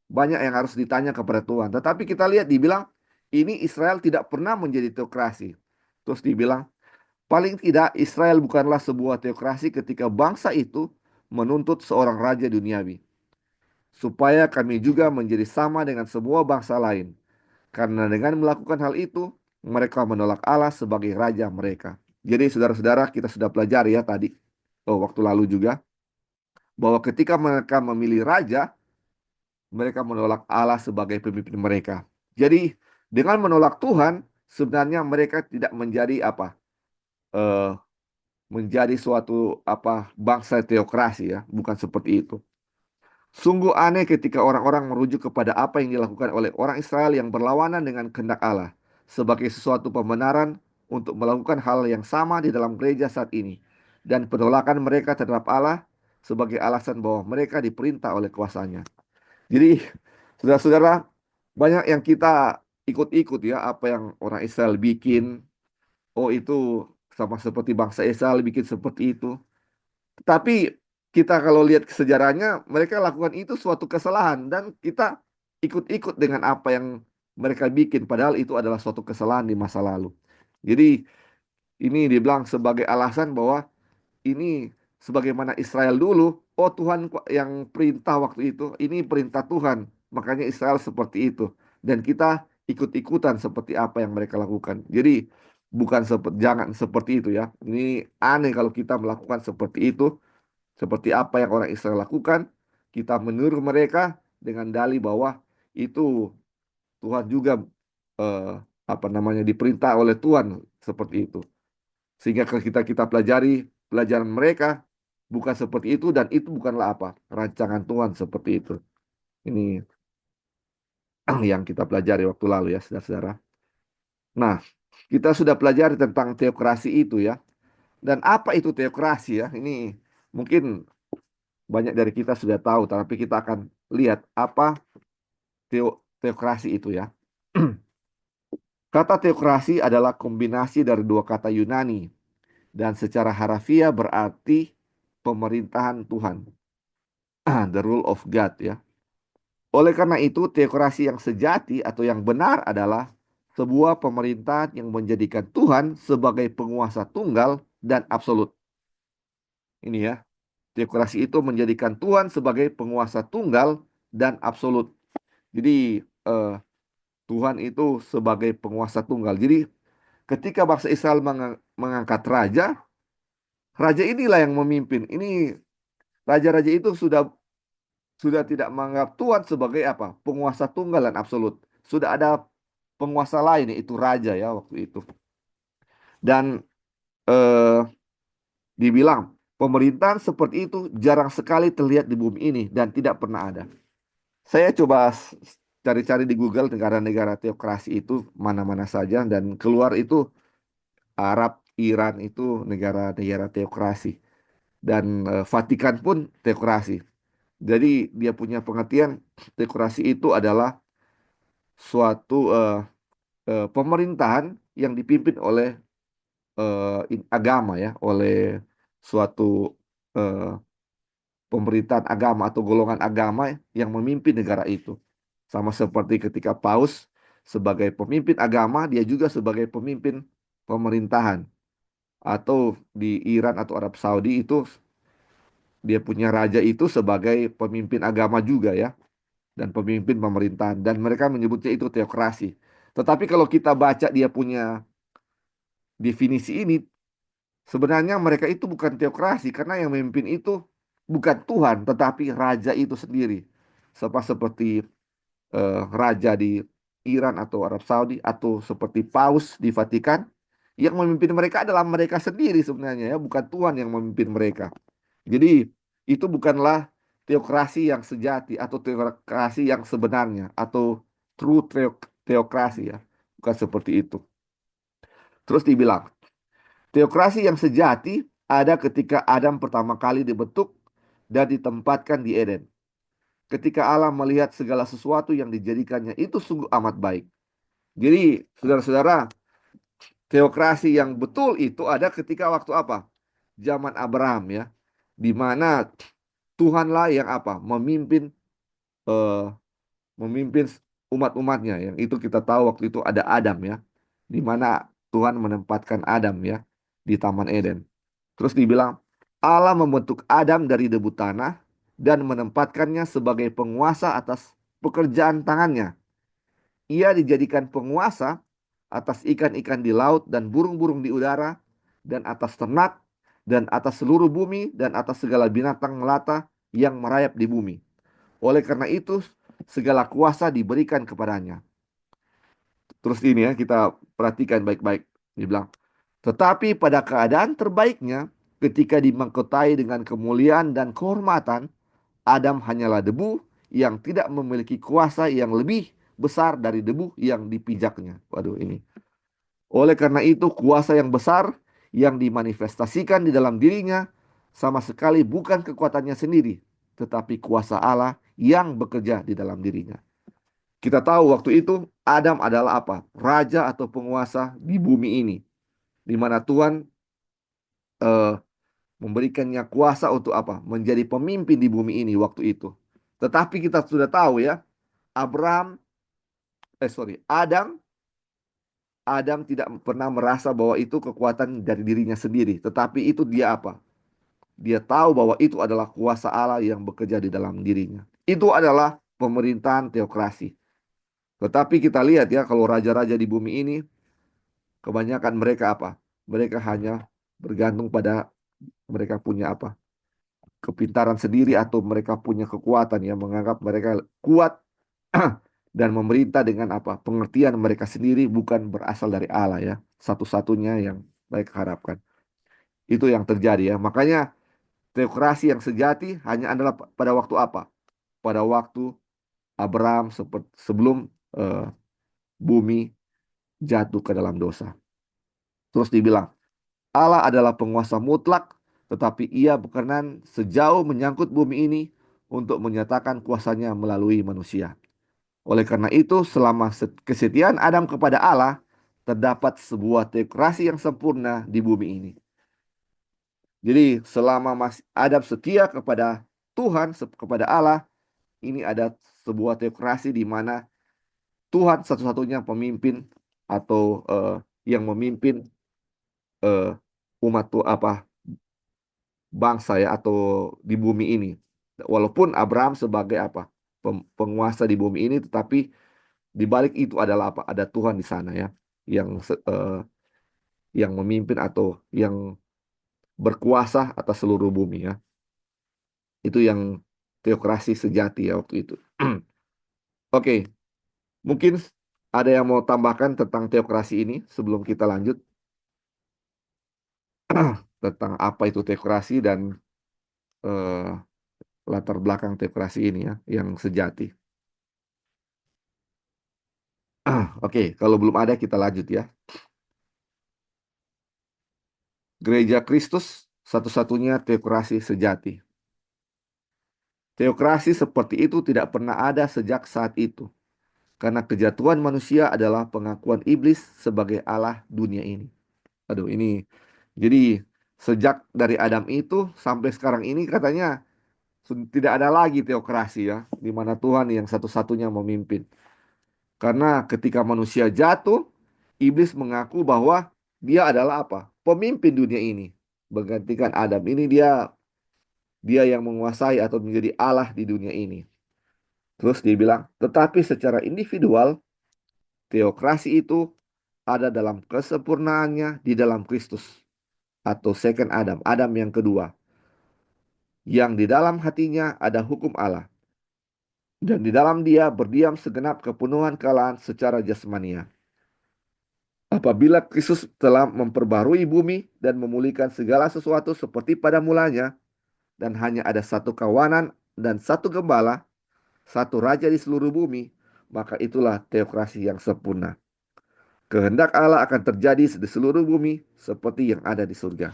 Banyak yang harus ditanya kepada Tuhan. Tetapi kita lihat dibilang ini Israel tidak pernah menjadi teokrasi. Terus dibilang, paling tidak Israel bukanlah sebuah teokrasi ketika bangsa itu menuntut seorang raja duniawi, supaya kami juga menjadi sama dengan semua bangsa lain. Karena dengan melakukan hal itu, mereka menolak Allah sebagai raja mereka. Jadi saudara-saudara, kita sudah pelajari ya tadi, waktu lalu juga, bahwa ketika mereka memilih raja, mereka menolak Allah sebagai pemimpin mereka. Jadi dengan menolak Tuhan, sebenarnya mereka tidak menjadi apa? eh, Menjadi suatu apa bangsa teokrasi ya, bukan seperti itu. Sungguh aneh ketika orang-orang merujuk kepada apa yang dilakukan oleh orang Israel yang berlawanan dengan kehendak Allah sebagai sesuatu pembenaran untuk melakukan hal yang sama di dalam gereja saat ini, dan penolakan mereka terhadap Allah sebagai alasan bahwa mereka diperintah oleh kuasanya. Jadi, saudara-saudara, banyak yang kita ikut-ikut ya, apa yang orang Israel bikin. Oh, itu sama seperti bangsa Israel bikin seperti itu. Tapi kita kalau lihat sejarahnya, mereka lakukan itu suatu kesalahan dan kita ikut-ikut dengan apa yang mereka bikin. Padahal itu adalah suatu kesalahan di masa lalu. Jadi ini dibilang sebagai alasan bahwa ini sebagaimana Israel dulu, oh Tuhan yang perintah waktu itu, ini perintah Tuhan. Makanya Israel seperti itu. Dan kita ikut-ikutan seperti apa yang mereka lakukan. Jadi bukan jangan seperti itu ya. Ini aneh kalau kita melakukan seperti itu, seperti apa yang orang Israel lakukan, kita meniru mereka dengan dalih bahwa itu Tuhan juga eh, apa namanya diperintah oleh Tuhan seperti itu. Sehingga kalau kita pelajari pelajaran mereka bukan seperti itu dan itu bukanlah apa rancangan Tuhan seperti itu. Ini yang kita pelajari waktu lalu ya, saudara-saudara. Nah, kita sudah pelajari tentang teokrasi itu ya. Dan apa itu teokrasi ya? Ini mungkin banyak dari kita sudah tahu, tapi kita akan lihat apa teokrasi itu ya. Kata teokrasi adalah kombinasi dari dua kata Yunani dan secara harafiah berarti pemerintahan Tuhan. The rule of God ya. Oleh karena itu, teokrasi yang sejati atau yang benar adalah sebuah pemerintahan yang menjadikan Tuhan sebagai penguasa tunggal dan absolut. Ini ya, teokrasi itu menjadikan Tuhan sebagai penguasa tunggal dan absolut. Jadi Tuhan itu sebagai penguasa tunggal. Jadi ketika bangsa Israel mengangkat raja, raja inilah yang memimpin. Ini raja-raja itu sudah tidak menganggap Tuhan sebagai apa? Penguasa tunggal dan absolut. Sudah ada penguasa lain yaitu raja ya waktu itu. Dan eh, dibilang pemerintahan seperti itu jarang sekali terlihat di bumi ini dan tidak pernah ada. Saya coba cari-cari di Google negara-negara teokrasi itu mana-mana saja dan keluar itu Arab, Iran itu negara-negara teokrasi dan Vatikan pun teokrasi. Jadi dia punya pengertian teokrasi itu adalah suatu pemerintahan yang dipimpin oleh agama ya, oleh suatu eh, pemerintahan agama atau golongan agama yang memimpin negara itu. Sama seperti ketika Paus sebagai pemimpin agama, dia juga sebagai pemimpin pemerintahan. Atau di Iran atau Arab Saudi itu dia punya raja itu sebagai pemimpin agama juga ya, dan pemimpin pemerintahan. Dan mereka menyebutnya itu teokrasi. Tetapi kalau kita baca dia punya definisi ini, sebenarnya mereka itu bukan teokrasi karena yang memimpin itu bukan Tuhan, tetapi raja itu sendiri. Seperti raja di Iran atau Arab Saudi atau seperti Paus di Vatikan, yang memimpin mereka adalah mereka sendiri sebenarnya ya, bukan Tuhan yang memimpin mereka. Jadi itu bukanlah teokrasi yang sejati atau teokrasi yang sebenarnya atau true teokrasi ya, bukan seperti itu. Terus dibilang, teokrasi yang sejati ada ketika Adam pertama kali dibentuk dan ditempatkan di Eden. Ketika Allah melihat segala sesuatu yang dijadikannya itu sungguh amat baik. Jadi, saudara-saudara, teokrasi yang betul itu ada ketika waktu apa? Zaman Abraham ya. Di mana Tuhanlah yang apa? Memimpin eh, memimpin umat-umatnya, yang itu kita tahu waktu itu ada Adam ya, di mana Tuhan menempatkan Adam ya di Taman Eden. Terus dibilang Allah membentuk Adam dari debu tanah dan menempatkannya sebagai penguasa atas pekerjaan tangannya. Ia dijadikan penguasa atas ikan-ikan di laut dan burung-burung di udara dan atas ternak dan atas seluruh bumi dan atas segala binatang melata yang merayap di bumi. Oleh karena itu, segala kuasa diberikan kepadanya. Terus ini ya, kita perhatikan baik-baik. Dibilang, tetapi pada keadaan terbaiknya, ketika dimangkotai dengan kemuliaan dan kehormatan, Adam hanyalah debu yang tidak memiliki kuasa yang lebih besar dari debu yang dipijaknya. Waduh, ini. Oleh karena itu, kuasa yang besar yang dimanifestasikan di dalam dirinya sama sekali bukan kekuatannya sendiri, tetapi kuasa Allah yang bekerja di dalam dirinya. Kita tahu waktu itu Adam adalah apa? Raja atau penguasa di bumi ini, di mana Tuhan eh, memberikannya kuasa untuk apa? Menjadi pemimpin di bumi ini waktu itu. Tetapi kita sudah tahu ya, Abraham, Adam tidak pernah merasa bahwa itu kekuatan dari dirinya sendiri. Tetapi itu dia apa? Dia tahu bahwa itu adalah kuasa Allah yang bekerja di dalam dirinya. Itu adalah pemerintahan teokrasi. Tetapi kita lihat ya, kalau raja-raja di bumi ini, kebanyakan mereka apa? Mereka hanya bergantung pada mereka punya apa? Kepintaran sendiri atau mereka punya kekuatan yang menganggap mereka kuat dan memerintah dengan apa? Pengertian mereka sendiri bukan berasal dari Allah ya. Satu-satunya yang mereka harapkan. Itu yang terjadi ya. Makanya teokrasi yang sejati hanya adalah pada waktu apa? Pada waktu Abraham sebelum bumi jatuh ke dalam dosa. Terus dibilang, Allah adalah penguasa mutlak, tetapi ia berkenan sejauh menyangkut bumi ini untuk menyatakan kuasanya melalui manusia. Oleh karena itu, selama kesetiaan Adam kepada Allah, terdapat sebuah teokrasi yang sempurna di bumi ini. Jadi, selama masih Adam setia kepada Tuhan, kepada Allah, ini ada sebuah teokrasi di mana Tuhan satu-satunya pemimpin atau yang memimpin eh, umat tuh apa bangsa ya atau di bumi ini. Walaupun Abraham sebagai apa penguasa di bumi ini, tetapi di balik itu adalah apa? Ada Tuhan di sana ya, yang yang memimpin atau yang berkuasa atas seluruh bumi ya. Itu yang teokrasi sejati ya waktu itu. Oke, mungkin ada yang mau tambahkan tentang teokrasi ini sebelum kita lanjut tentang apa itu teokrasi dan eh, latar belakang teokrasi ini ya, yang sejati. Oke, kalau belum ada kita lanjut ya. Gereja Kristus satu-satunya teokrasi sejati. Teokrasi seperti itu tidak pernah ada sejak saat itu. Karena kejatuhan manusia adalah pengakuan iblis sebagai Allah dunia ini. Aduh, ini. Jadi, sejak dari Adam itu sampai sekarang ini katanya tidak ada lagi teokrasi ya. Di mana Tuhan yang satu-satunya memimpin. Karena ketika manusia jatuh, iblis mengaku bahwa dia adalah apa? Pemimpin dunia ini. Menggantikan Adam. Ini dia yang menguasai atau menjadi Allah di dunia ini. Terus dia bilang, tetapi secara individual, teokrasi itu ada dalam kesempurnaannya di dalam Kristus. Atau second Adam, Adam yang kedua. Yang di dalam hatinya ada hukum Allah. Dan di dalam dia berdiam segenap kepenuhan kealahan secara jasmania. Apabila Kristus telah memperbarui bumi dan memulihkan segala sesuatu seperti pada mulanya, dan hanya ada satu kawanan dan satu gembala, satu raja di seluruh bumi, maka itulah teokrasi yang sempurna. Kehendak Allah akan terjadi di seluruh bumi seperti yang ada di surga.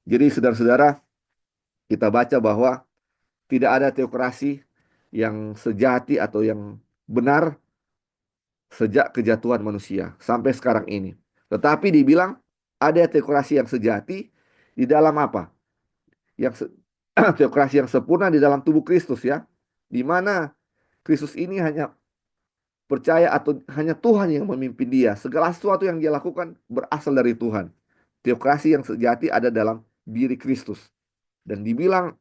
Jadi saudara-saudara, kita baca bahwa tidak ada teokrasi yang sejati atau yang benar sejak kejatuhan manusia sampai sekarang ini. Tetapi dibilang ada teokrasi yang sejati di dalam apa? Teokrasi yang sempurna di dalam tubuh Kristus ya. Di mana Kristus ini hanya percaya atau hanya Tuhan yang memimpin dia. Segala sesuatu yang dia lakukan berasal dari Tuhan. Teokrasi yang sejati ada dalam diri Kristus. Dan dibilang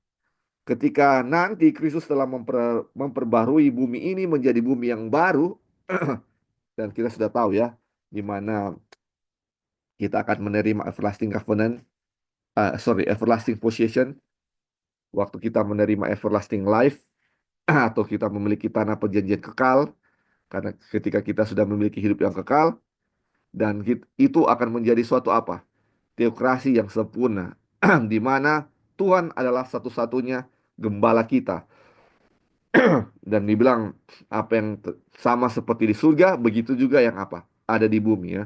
ketika nanti Kristus telah memperbarui bumi ini menjadi bumi yang baru, dan kita sudah tahu ya, di mana kita akan menerima everlasting covenant, everlasting possession, waktu kita menerima everlasting life, atau kita memiliki tanah perjanjian kekal, karena ketika kita sudah memiliki hidup yang kekal, dan itu akan menjadi suatu apa? Teokrasi yang sempurna, di mana Tuhan adalah satu-satunya gembala kita. Dan dibilang apa yang sama seperti di surga, begitu juga yang apa? Ada di bumi ya.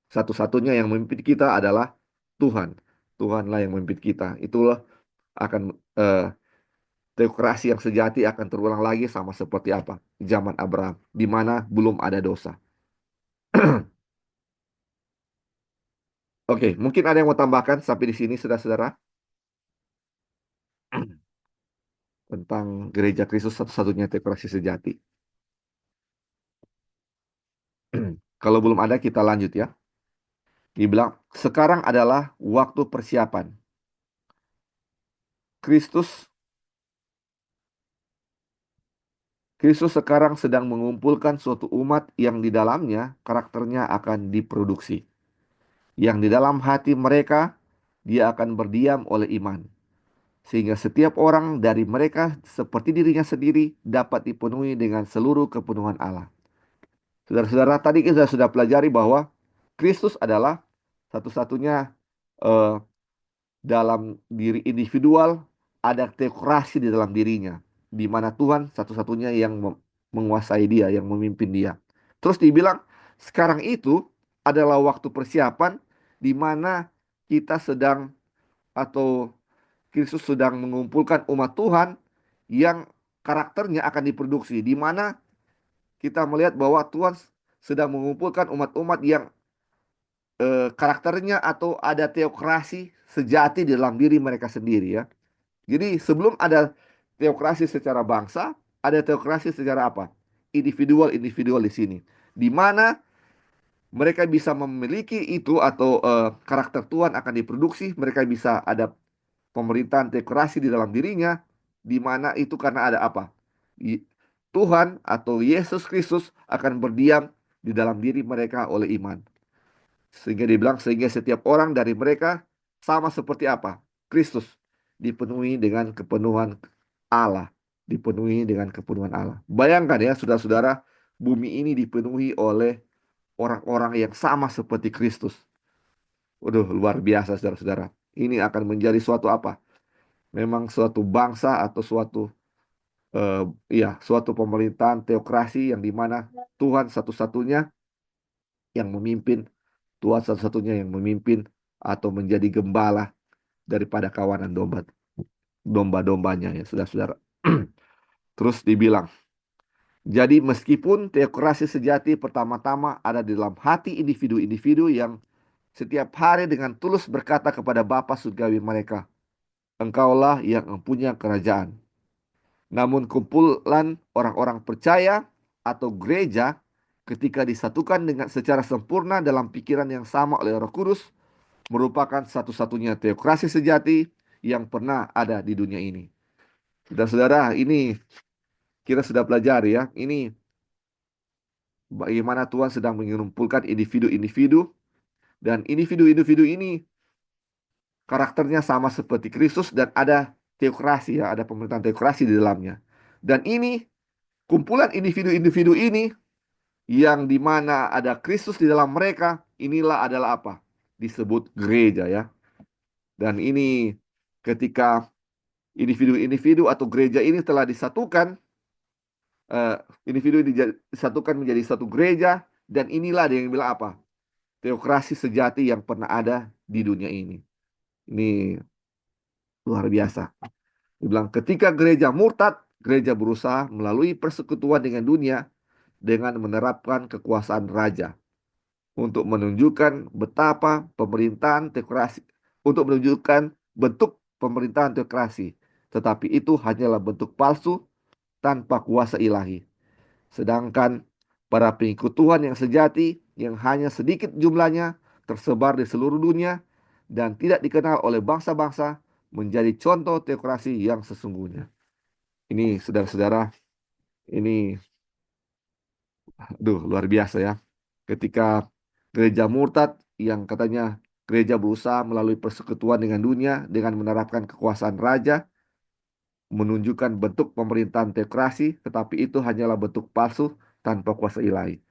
Satu-satunya yang memimpin kita adalah Tuhan. Tuhanlah yang memimpin kita. Itulah akan teokrasi yang sejati akan terulang lagi sama seperti apa? Zaman Abraham, di mana belum ada dosa. Oke, mungkin ada yang mau tambahkan sampai di sini, saudara-saudara, tentang gereja Kristus satu-satunya teokrasi sejati. Kalau belum ada, kita lanjut ya. Dibilang, sekarang adalah waktu persiapan. Kristus Kristus sekarang sedang mengumpulkan suatu umat yang di dalamnya karakternya akan diproduksi. Yang di dalam hati mereka, dia akan berdiam oleh iman. Sehingga setiap orang dari mereka seperti dirinya sendiri dapat dipenuhi dengan seluruh kepenuhan Allah. Saudara-saudara, tadi kita sudah pelajari bahwa Kristus adalah satu-satunya eh, dalam diri individual, ada teokrasi di dalam dirinya, di mana Tuhan satu-satunya yang menguasai dia, yang memimpin dia. Terus dibilang, sekarang itu adalah waktu persiapan di mana kita sedang atau Kristus sedang mengumpulkan umat Tuhan yang karakternya akan diproduksi, di mana kita melihat bahwa Tuhan sedang mengumpulkan umat-umat yang karakternya atau ada teokrasi sejati di dalam diri mereka sendiri ya. Jadi sebelum ada teokrasi secara bangsa, ada teokrasi secara apa? Individual-individual di sini. Di mana mereka bisa memiliki itu atau karakter Tuhan akan diproduksi, mereka bisa ada pemerintahan teokrasi di dalam dirinya, di mana itu karena ada apa? Tuhan atau Yesus Kristus akan berdiam di dalam diri mereka oleh iman. Sehingga dibilang, sehingga setiap orang dari mereka sama seperti apa? Kristus dipenuhi dengan kepenuhan Allah. Dipenuhi dengan kepenuhan Allah. Bayangkan ya, saudara-saudara, bumi ini dipenuhi oleh orang-orang yang sama seperti Kristus. Waduh, luar biasa, saudara-saudara. Ini akan menjadi suatu apa? Memang suatu bangsa atau eh, suatu pemerintahan teokrasi yang dimana Tuhan satu-satunya yang memimpin, Tuhan satu-satunya yang memimpin atau menjadi gembala daripada kawanan domba-dombanya ya saudara-saudara. Terus dibilang, jadi meskipun teokrasi sejati pertama-tama ada di dalam hati individu-individu yang setiap hari dengan tulus berkata kepada Bapa surgawi mereka, Engkaulah yang mempunyai kerajaan. Namun kumpulan orang-orang percaya atau gereja ketika disatukan dengan secara sempurna dalam pikiran yang sama oleh Roh Kudus merupakan satu-satunya teokrasi sejati yang pernah ada di dunia ini. Saudara-saudara, ini kita sudah pelajari ya. Ini bagaimana Tuhan sedang mengumpulkan individu-individu dan individu-individu ini karakternya sama seperti Kristus dan ada teokrasi ya, ada pemerintahan teokrasi di dalamnya. Dan ini kumpulan individu-individu ini yang dimana ada Kristus di dalam mereka, inilah adalah apa? Disebut gereja ya. Dan ini ketika individu-individu atau gereja ini telah disatukan, eh, individu disatukan menjadi satu gereja, dan inilah dia yang bilang apa? Teokrasi sejati yang pernah ada di dunia ini. Ini luar biasa. Dibilang ketika gereja murtad, gereja berusaha melalui persekutuan dengan dunia dengan menerapkan kekuasaan raja untuk menunjukkan betapa pemerintahan teokrasi, untuk menunjukkan bentuk pemerintahan teokrasi. Tetapi itu hanyalah bentuk palsu tanpa kuasa ilahi. Sedangkan para pengikut Tuhan yang sejati, yang hanya sedikit jumlahnya, tersebar di seluruh dunia, dan tidak dikenal oleh bangsa-bangsa, menjadi contoh teokrasi yang sesungguhnya. Ini saudara-saudara, ini luar biasa ya. Ketika gereja murtad yang katanya gereja berusaha melalui persekutuan dengan dunia dengan menerapkan kekuasaan raja, menunjukkan bentuk pemerintahan teokrasi, tetapi itu hanyalah bentuk palsu tanpa kuasa ilahi.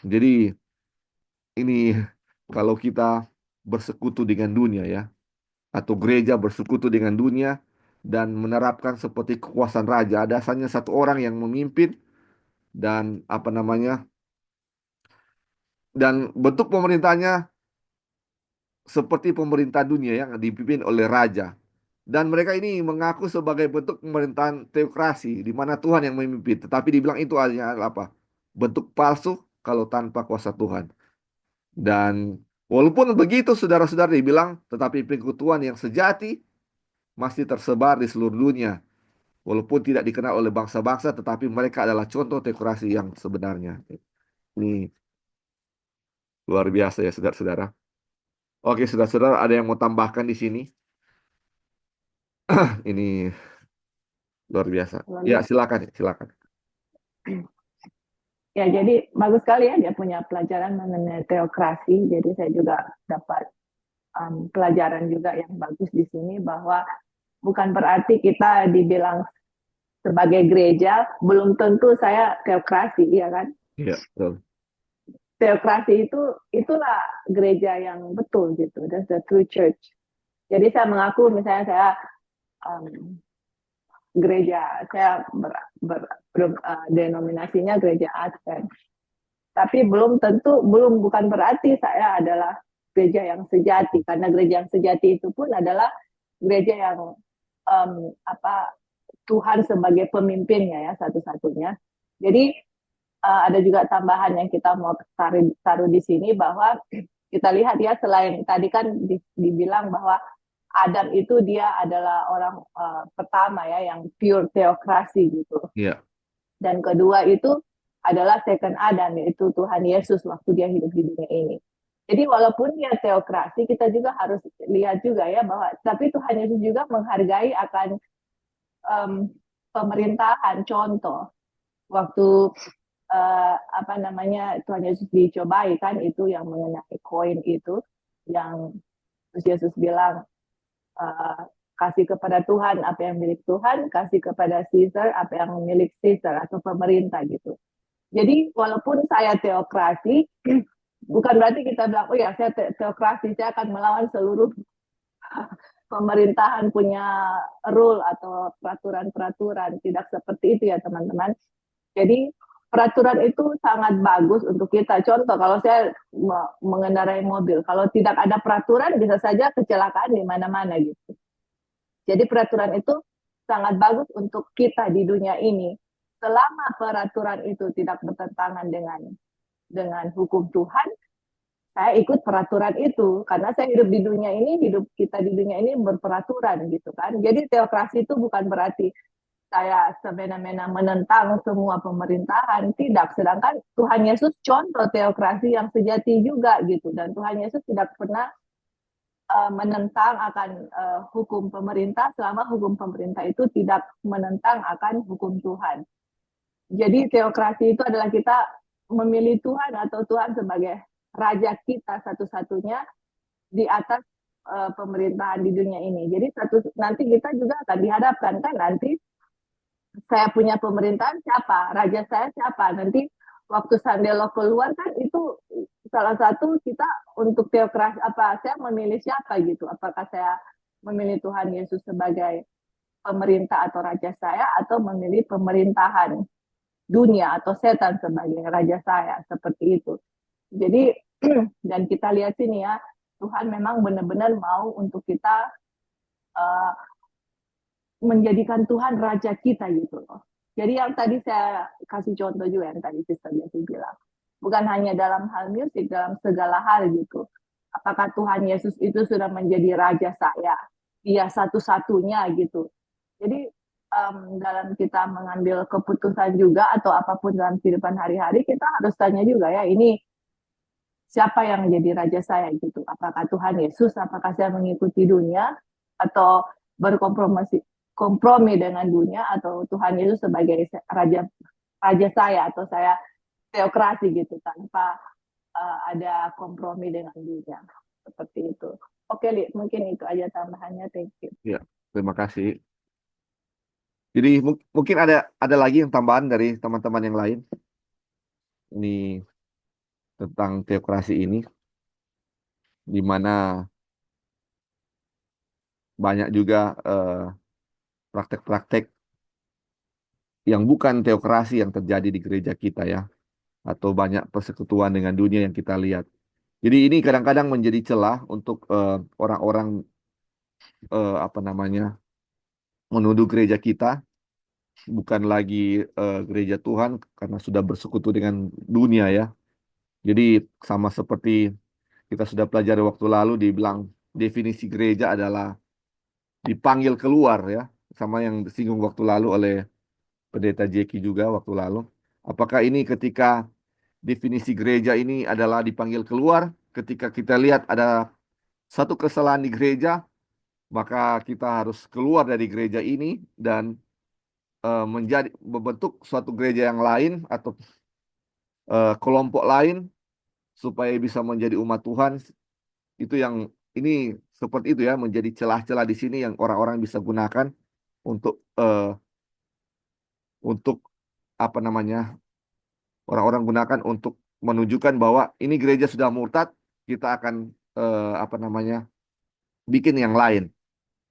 Jadi ini kalau kita bersekutu dengan dunia ya, atau gereja bersekutu dengan dunia dan menerapkan seperti kekuasaan raja, ada asalnya satu orang yang memimpin dan apa namanya, dan bentuk pemerintahnya seperti pemerintah dunia yang dipimpin oleh raja. Dan mereka ini mengaku sebagai bentuk pemerintahan teokrasi di mana Tuhan yang memimpin, tetapi dibilang itu hanya apa? Bentuk palsu kalau tanpa kuasa Tuhan. Dan walaupun begitu saudara-saudara dibilang, tetapi pengikut Tuhan yang sejati masih tersebar di seluruh dunia. Walaupun tidak dikenal oleh bangsa-bangsa, tetapi mereka adalah contoh teokrasi yang sebenarnya. Ini luar biasa ya saudara-saudara. Oke, saudara-saudara, ada yang mau tambahkan di sini? Ini luar biasa. Ya, silakan, silakan. Ya, jadi bagus sekali ya dia punya pelajaran mengenai teokrasi. Jadi saya juga dapat pelajaran juga yang bagus di sini bahwa bukan berarti kita dibilang sebagai gereja belum tentu saya teokrasi, ya kan? Iya, betul. Teokrasi itu itulah gereja yang betul gitu. That's the true church. Jadi saya mengaku misalnya saya gereja saya denominasinya gereja Advent. Tapi bukan berarti saya adalah gereja yang sejati, karena gereja yang sejati itu pun adalah gereja yang Tuhan sebagai pemimpinnya ya satu-satunya. Jadi ada juga tambahan yang kita mau taruh di sini bahwa kita lihat ya, selain tadi kan dibilang bahwa Adam itu dia adalah orang pertama ya yang pure teokrasi gitu. Iya. Dan kedua itu adalah second Adam, yaitu Tuhan Yesus waktu dia hidup di dunia ini. Jadi walaupun dia teokrasi, kita juga harus lihat juga ya bahwa tapi Tuhan Yesus juga menghargai akan pemerintahan. Contoh waktu Tuhan Yesus dicobai kan, itu yang mengenai koin itu yang Yesus bilang kasih kepada Tuhan apa yang milik Tuhan, kasih kepada Caesar apa yang milik Caesar atau pemerintah gitu. Jadi walaupun saya teokrasi, bukan berarti kita bilang, oh ya saya teokrasi, saya akan melawan seluruh pemerintahan punya rule atau peraturan-peraturan. Tidak seperti itu ya teman-teman. Jadi peraturan itu sangat bagus untuk kita. Contoh kalau saya mengendarai mobil, kalau tidak ada peraturan bisa saja kecelakaan di mana-mana gitu. Jadi peraturan itu sangat bagus untuk kita di dunia ini. Selama peraturan itu tidak bertentangan dengan hukum Tuhan, saya ikut peraturan itu karena saya hidup di dunia ini, hidup kita di dunia ini berperaturan gitu kan. Jadi teokrasi itu bukan berarti saya semena-mena menentang semua pemerintahan, tidak. Sedangkan Tuhan Yesus contoh teokrasi yang sejati juga gitu, dan Tuhan Yesus tidak pernah menentang akan hukum pemerintah selama hukum pemerintah itu tidak menentang akan hukum Tuhan. Jadi teokrasi itu adalah kita memilih Tuhan atau Tuhan sebagai raja kita satu-satunya di atas pemerintahan di dunia ini. Jadi nanti kita juga akan dihadapkan kan, nanti saya punya pemerintahan siapa, raja saya siapa. Nanti waktu Sandelo keluar kan itu salah satu kita untuk teokrasi apa, saya memilih siapa gitu. Apakah saya memilih Tuhan Yesus sebagai pemerintah atau raja saya, atau memilih pemerintahan dunia atau setan sebagai raja saya, seperti itu. Jadi dan kita lihat sini ya, Tuhan memang benar-benar mau untuk kita menjadikan Tuhan raja kita gitu loh. Jadi yang tadi saya kasih contoh juga yang tadi Sister Desi bilang, bukan hanya dalam hal musik, dalam segala hal gitu. Apakah Tuhan Yesus itu sudah menjadi raja saya, dia satu-satunya gitu. Jadi dalam kita mengambil keputusan juga atau apapun dalam kehidupan hari-hari, kita harus tanya juga ya, ini siapa yang menjadi raja saya gitu? Apakah Tuhan Yesus? Apakah saya mengikuti dunia atau kompromi dengan dunia, atau Tuhan Yesus sebagai raja raja saya, atau saya teokrasi gitu tanpa ada kompromi dengan dunia, seperti itu. Oke, Li, mungkin itu aja tambahannya. Thank you. Ya, terima kasih. Jadi mungkin ada lagi yang tambahan dari teman-teman yang lain ini tentang teokrasi ini, di mana banyak juga praktek-praktek yang bukan teokrasi yang terjadi di gereja kita ya, atau banyak persekutuan dengan dunia yang kita lihat. Jadi ini kadang-kadang menjadi celah untuk orang-orang apa namanya menuduh gereja kita bukan lagi gereja Tuhan karena sudah bersekutu dengan dunia ya. Jadi sama seperti kita sudah pelajari waktu lalu, dibilang definisi gereja adalah dipanggil keluar ya, sama yang disinggung waktu lalu oleh Pendeta Jeki juga waktu lalu. Apakah ini ketika definisi gereja ini adalah dipanggil keluar, ketika kita lihat ada satu kesalahan di gereja, maka kita harus keluar dari gereja ini dan menjadi membentuk suatu gereja yang lain atau kelompok lain supaya bisa menjadi umat Tuhan. Itu yang ini seperti itu ya, menjadi celah-celah di sini yang orang-orang bisa gunakan untuk untuk apa namanya, orang-orang gunakan untuk menunjukkan bahwa ini gereja sudah murtad, kita akan apa namanya, bikin yang lain.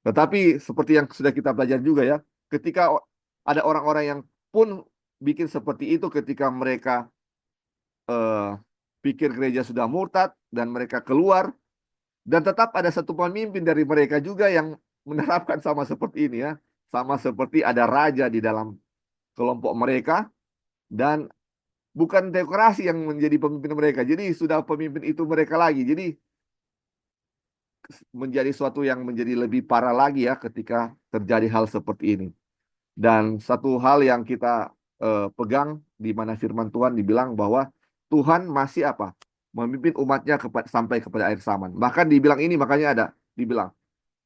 Tetapi seperti yang sudah kita pelajari juga ya, ketika ada orang-orang yang pun bikin seperti itu, ketika mereka eh, pikir gereja sudah murtad dan mereka keluar, dan tetap ada satu pemimpin dari mereka juga yang menerapkan sama seperti ini ya, sama seperti ada raja di dalam kelompok mereka, dan bukan teokrasi yang menjadi pemimpin mereka. Jadi sudah pemimpin itu mereka lagi. Jadi menjadi suatu yang menjadi lebih parah lagi ya ketika terjadi hal seperti ini. Dan satu hal yang kita pegang di mana firman Tuhan dibilang bahwa Tuhan masih apa? Memimpin umatnya sampai kepada akhir zaman. Bahkan dibilang ini, makanya dibilang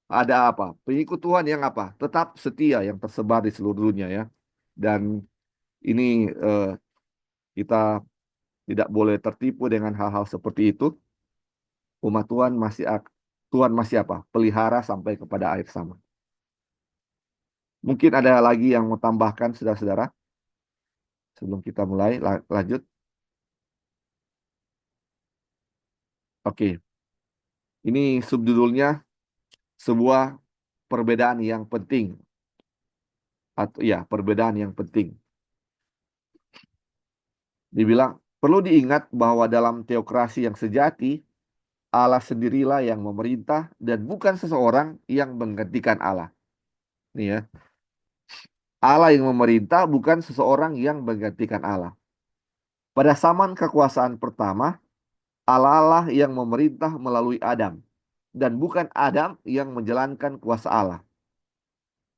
ada apa? Pengikut Tuhan yang apa? Tetap setia yang tersebar di seluruh dunia ya. Dan ini kita tidak boleh tertipu dengan hal-hal seperti itu. Umat Tuhan Tuhan masih apa? Pelihara sampai kepada akhir zaman. Mungkin ada lagi yang mau tambahkan saudara-saudara sebelum kita mulai lanjut. Oke, ini subjudulnya sebuah perbedaan yang penting, atau ya perbedaan yang penting. Dibilang perlu diingat bahwa dalam teokrasi yang sejati Allah sendirilah yang memerintah dan bukan seseorang yang menggantikan Allah. Nih ya, Allah yang memerintah bukan seseorang yang menggantikan Allah. Pada zaman kekuasaan pertama, Allah lah yang memerintah melalui Adam dan bukan Adam yang menjalankan kuasa Allah.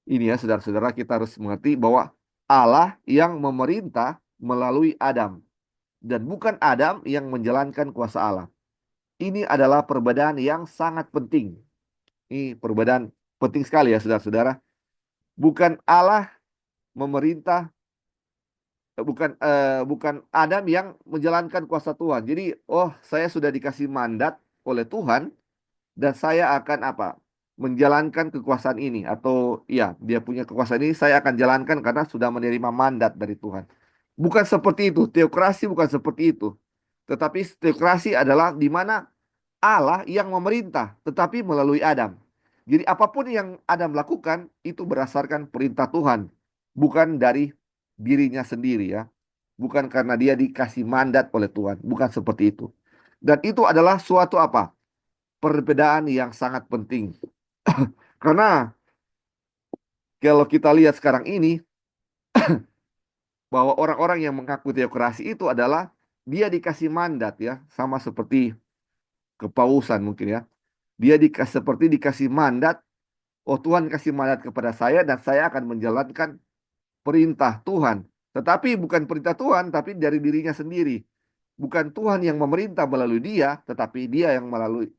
Ini ya saudara-saudara, kita harus mengerti bahwa Allah yang memerintah melalui Adam dan bukan Adam yang menjalankan kuasa Allah. Ini adalah perbedaan yang sangat penting. Ini perbedaan penting sekali ya saudara-saudara. Bukan Allah memerintah, bukan Adam yang menjalankan kuasa Tuhan. Jadi, oh saya sudah dikasih mandat oleh Tuhan dan saya akan apa? Menjalankan kekuasaan ini, atau ya dia punya kekuasaan ini, saya akan jalankan karena sudah menerima mandat dari Tuhan. Bukan seperti itu. Teokrasi bukan seperti itu. Tetapi teokrasi adalah di mana Allah yang memerintah, tetapi melalui Adam. Jadi apapun yang Adam lakukan itu berdasarkan perintah Tuhan, bukan dari dirinya sendiri ya. Bukan karena dia dikasih mandat oleh Tuhan, bukan seperti itu. Dan itu adalah suatu apa? Perbedaan yang sangat penting. Karena kalau kita lihat sekarang ini bahwa orang-orang yang mengaku teokrasi itu adalah dia dikasih mandat ya, sama seperti kepausan mungkin ya. Dia seperti dikasih mandat Oh, Tuhan kasih mandat kepada saya dan saya akan menjalankan perintah Tuhan. Tetapi bukan perintah Tuhan, tapi dari dirinya sendiri. Bukan Tuhan yang memerintah melalui dia, tetapi dia yang melalui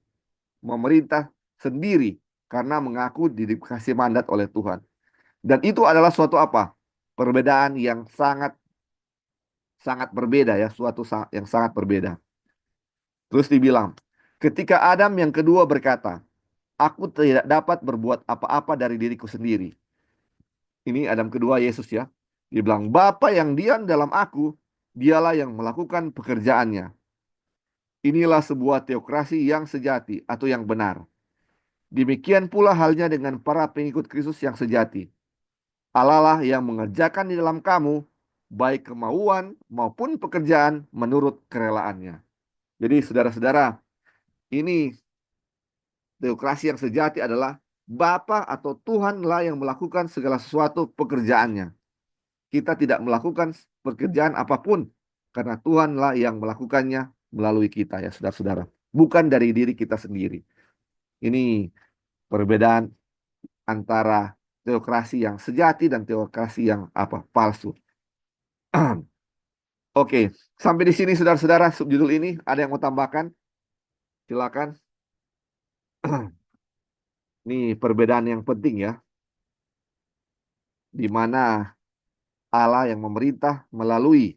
memerintah sendiri karena mengaku dikasih mandat oleh Tuhan. Dan itu adalah suatu apa? Perbedaan yang sangat sangat berbeda ya, yang sangat berbeda. Terus dibilang, ketika Adam yang kedua berkata, aku tidak dapat berbuat apa-apa dari diriku sendiri. Ini Adam kedua Yesus ya. Dia bilang, Bapa yang diam dalam aku, dialah yang melakukan pekerjaannya. Inilah sebuah teokrasi yang sejati atau yang benar. Demikian pula halnya dengan para pengikut Kristus yang sejati. Allah lah yang mengerjakan di dalam kamu, baik kemauan maupun pekerjaan menurut kerelaannya. Jadi saudara-saudara, ini teokrasi yang sejati adalah Bapa atau Tuhanlah yang melakukan segala sesuatu pekerjaannya. Kita tidak melakukan pekerjaan apapun karena Tuhanlah yang melakukannya melalui kita ya saudara-saudara. Bukan dari diri kita sendiri. Ini perbedaan antara teokrasi yang sejati dan teokrasi yang palsu. Oke, sampai di sini saudara-saudara subjudul ini ada yang mau tambahkan? Silakan. Ini perbedaan yang penting ya, di mana Allah yang memerintah melalui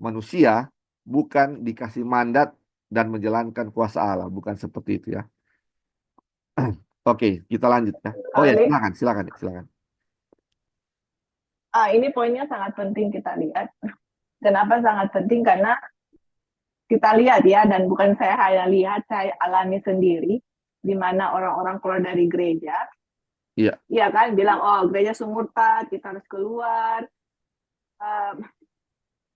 manusia bukan dikasih mandat dan menjalankan kuasa Allah, bukan seperti itu ya. Oke, kita lanjut ya. Oh ya, Ali, silakan. ini poinnya sangat penting kita lihat. Kenapa sangat penting? Karena kita lihat ya, dan bukan saya hanya lihat, saya alami sendiri, di mana orang-orang keluar dari gereja, Iya, ya kan, bilang, oh gereja sumurtad, kita harus keluar,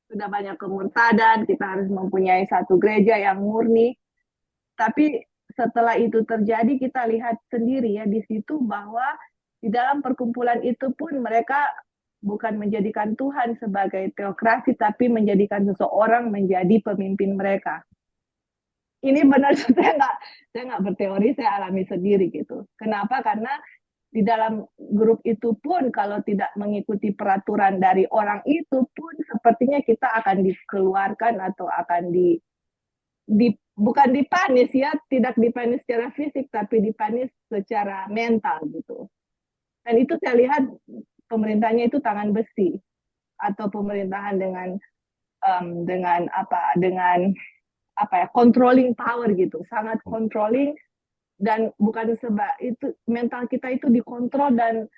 sudah banyak kemurtadan, kita harus mempunyai satu gereja yang murni. Tapi setelah itu terjadi, kita lihat sendiri ya di situ bahwa di dalam perkumpulan itu pun mereka bukan menjadikan Tuhan sebagai teokrasi, tapi menjadikan seseorang menjadi pemimpin mereka. Ini benar, saya nggak berteori, saya alami sendiri gitu. Kenapa? Karena di dalam grup itu pun kalau tidak mengikuti peraturan dari orang itu pun sepertinya kita akan dikeluarkan atau akan bukan dipanis ya, tidak dipanis secara fisik tapi dipanis secara mental gitu. Dan itu saya lihat pemerintahnya itu tangan besi atau pemerintahan dengan controlling power gitu, sangat controlling. Dan bukan sebab itu mental kita itu dikontrol dan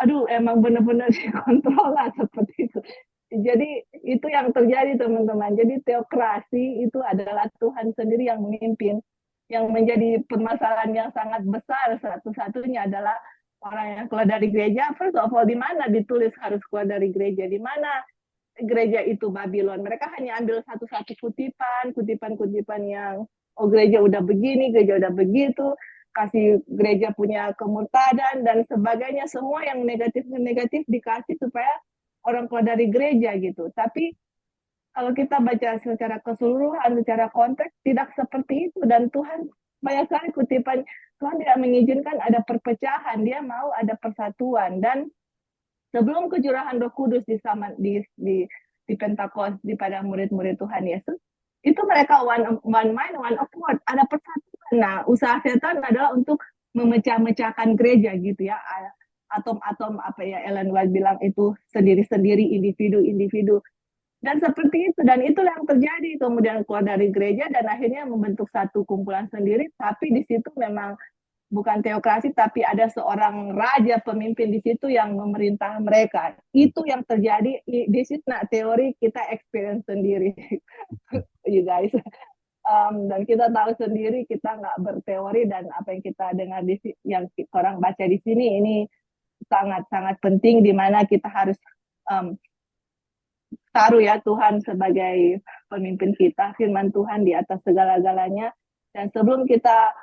aduh emang benar-benar dikontrol lah seperti itu. Jadi itu yang terjadi teman-teman. Jadi teokrasi itu adalah Tuhan sendiri yang memimpin. Yang menjadi permasalahan yang sangat besar satu-satunya adalah orang yang keluar dari gereja. First of all, di mana ditulis harus keluar dari gereja? Di mana gereja itu Babylon? Mereka hanya ambil satu-satu kutipan yang oh gereja udah begini, gereja udah begitu, kasih gereja punya kemurtadan dan sebagainya, semua yang negatif dikasih supaya orang keluar dari gereja gitu. Tapi kalau kita baca secara keseluruhan, secara konteks tidak seperti itu, dan Tuhan banyak sekali kutipan, Tuhan tidak mengizinkan ada perpecahan, dia mau ada persatuan. Dan sebelum kecurahan Roh Kudus di Pentakos pada murid-murid Tuhan Yesus, itu mereka one mind, one accord, ada persatuan. Nah, usaha setan adalah untuk memecah-mecahkan gereja gitu ya. Atom-atom apa ya Ellen White bilang itu sendiri-sendiri, individu-individu. Dan seperti itu, dan itulah yang terjadi. Kemudian keluar dari gereja dan akhirnya membentuk satu kumpulan sendiri, tapi di situ memang bukan teokrasi, tapi ada seorang raja pemimpin di situ yang memerintah mereka. Itu yang terjadi. This is not teori, kita experience sendiri, you guys. Dan kita tahu sendiri, kita nggak berteori, dan apa yang kita dengar yang orang baca di sini ini sangat-sangat penting, di mana kita harus taruh ya Tuhan sebagai pemimpin kita, firman Tuhan di atas segala-galanya. Dan sebelum kita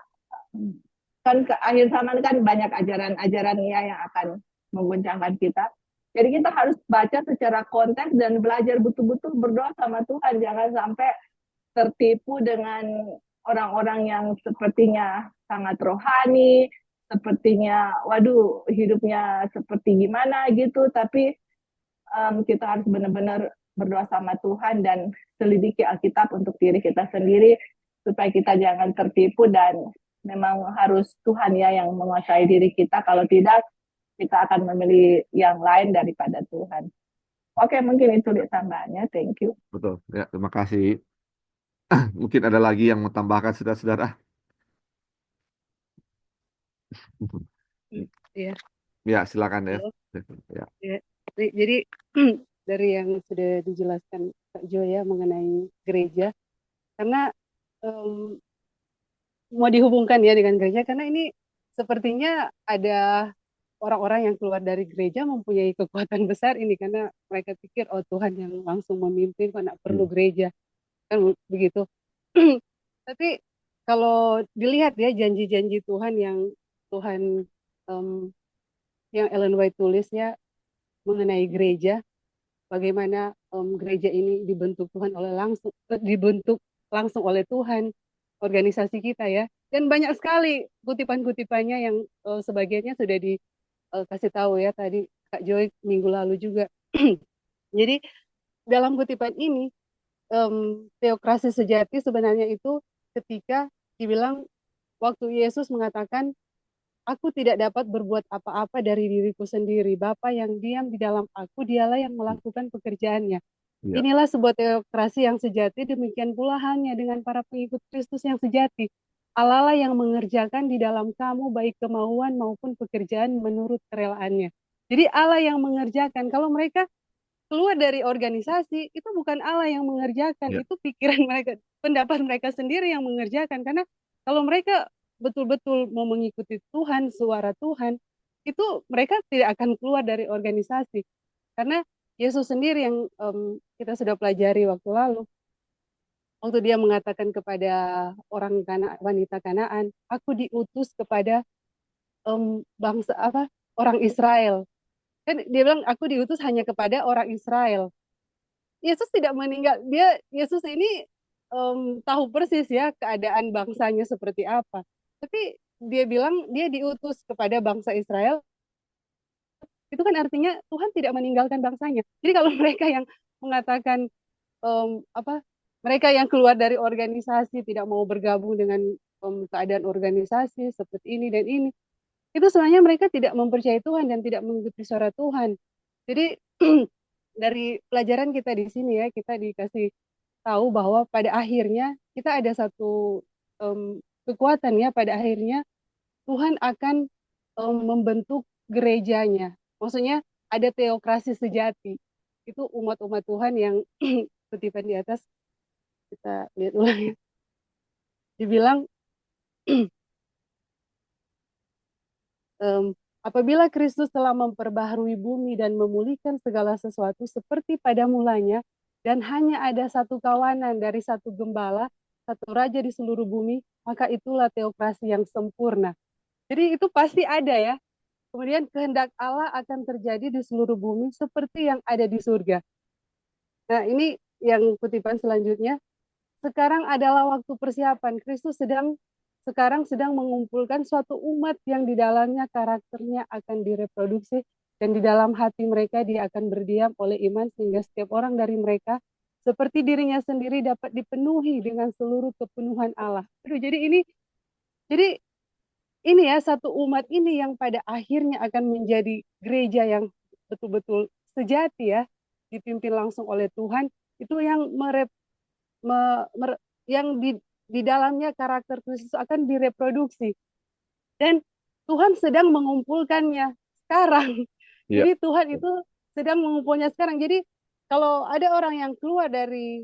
kan ke akhir zaman kan banyak ajaran-ajaran yang akan mengguncangkan kita. Jadi kita harus baca secara konteks dan belajar betul-betul berdoa sama Tuhan. Jangan sampai tertipu dengan orang-orang yang sepertinya sangat rohani, sepertinya waduh hidupnya seperti gimana gitu, tapi kita harus benar-benar berdoa sama Tuhan dan selidiki Alkitab untuk diri kita sendiri supaya kita jangan tertipu, dan memang harus Tuhan ya yang menguasai diri kita. Kalau tidak, kita akan memilih yang lain daripada Tuhan. Oke, mungkin itu tambahannya. Thank you. Betul. Ya, terima kasih. Mungkin ada lagi yang mau tambahkan saudara-saudara. Iya, Ya, silakan ya. halo. Ya, Ya. Jadi dari yang sudah dijelaskan Kak Jo ya mengenai gereja, karena em, mau dihubungkan ya dengan gereja, karena ini sepertinya ada orang-orang yang keluar dari gereja mempunyai kekuatan besar ini, karena mereka pikir oh Tuhan yang langsung memimpin, kok nggak perlu iya, gereja, kan begitu. Tapi kalau dilihat ya janji-janji Tuhan yang Tuhan em, yang Ellen White tulisnya mengenai gereja, bagaimana gereja ini dibentuk langsung oleh Tuhan, organisasi kita ya, dan banyak sekali kutipan-kutipannya yang sebagiannya sudah dikasih tahu ya tadi Kak Joy minggu lalu juga. Jadi dalam kutipan ini teokrasi sejati sebenarnya itu ketika dibilang waktu Yesus mengatakan aku tidak dapat berbuat apa-apa dari diriku sendiri. Bapa yang diam di dalam aku, dialah yang melakukan pekerjaannya. iya, Inilah sebuah teokrasi yang sejati, demikian pula hanya dengan para pengikut Kristus yang sejati. Allah lah yang mengerjakan di dalam kamu baik kemauan maupun pekerjaan menurut kerelaannya. Jadi Allah yang mengerjakan. Kalau mereka keluar dari organisasi, itu bukan Allah yang mengerjakan, iya, itu pikiran mereka, pendapat mereka sendiri yang mengerjakan. Karena kalau mereka betul-betul mau mengikuti Tuhan, suara Tuhan, itu mereka tidak akan keluar dari organisasi. Karena Yesus sendiri yang kita sudah pelajari waktu lalu, waktu dia mengatakan kepada wanita Kanaan, aku diutus kepada bangsa apa orang Israel. Kan dia bilang aku diutus hanya kepada orang Israel. Yesus tidak meninggal. Yesus ini tahu persis ya keadaan bangsanya seperti apa. Tapi dia bilang dia diutus kepada bangsa Israel. Itu kan artinya Tuhan tidak meninggalkan bangsanya. Jadi kalau mereka yang mengatakan apa mereka yang keluar dari organisasi tidak mau bergabung dengan keadaan organisasi seperti ini dan ini, itu sebenarnya mereka tidak mempercayai Tuhan dan tidak mengikuti suara Tuhan. Jadi dari pelajaran kita di sini ya, kita dikasih tahu bahwa pada akhirnya kita ada satu kekuatan ya, pada akhirnya Tuhan akan membentuk gerejanya. Maksudnya ada teokrasi sejati. Itu umat-umat Tuhan yang kutipan di atas, kita lihat ulang ya. Dibilang apabila Kristus telah memperbaharui bumi dan memulihkan segala sesuatu seperti pada mulanya, dan hanya ada satu kawanan dari satu gembala, satu raja di seluruh bumi, maka itulah teokrasi yang sempurna. Jadi itu pasti ada ya. Kemudian kehendak Allah akan terjadi di seluruh bumi seperti yang ada di surga. Nah ini yang kutipan selanjutnya. Sekarang adalah waktu persiapan. Kristus sekarang sedang mengumpulkan suatu umat yang di dalamnya karakternya akan direproduksi dan di dalam hati mereka dia akan berdiam oleh iman sehingga setiap orang dari mereka seperti dirinya sendiri dapat dipenuhi dengan seluruh kepenuhan Allah. Aduh, jadi ini ya satu umat ini yang pada akhirnya akan menjadi gereja yang betul-betul sejati ya, dipimpin langsung oleh Tuhan, itu yang me- mer- yang di dalamnya karakter Kristus akan direproduksi, dan Tuhan sedang mengumpulkannya sekarang. iya, Jadi Tuhan itu sedang mengumpulnya sekarang. Jadi kalau ada orang yang keluar dari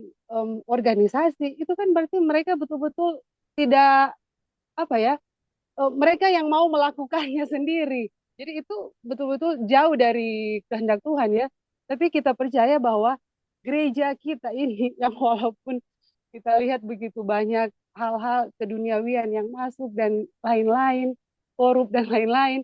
organisasi itu kan berarti mereka betul-betul tidak apa ya, mereka yang mau melakukannya sendiri. Jadi itu betul-betul jauh dari kehendak Tuhan ya. Tapi kita percaya bahwa gereja kita ini yang walaupun kita lihat begitu banyak hal-hal keduniawian yang masuk dan lain-lain, korup dan lain-lain,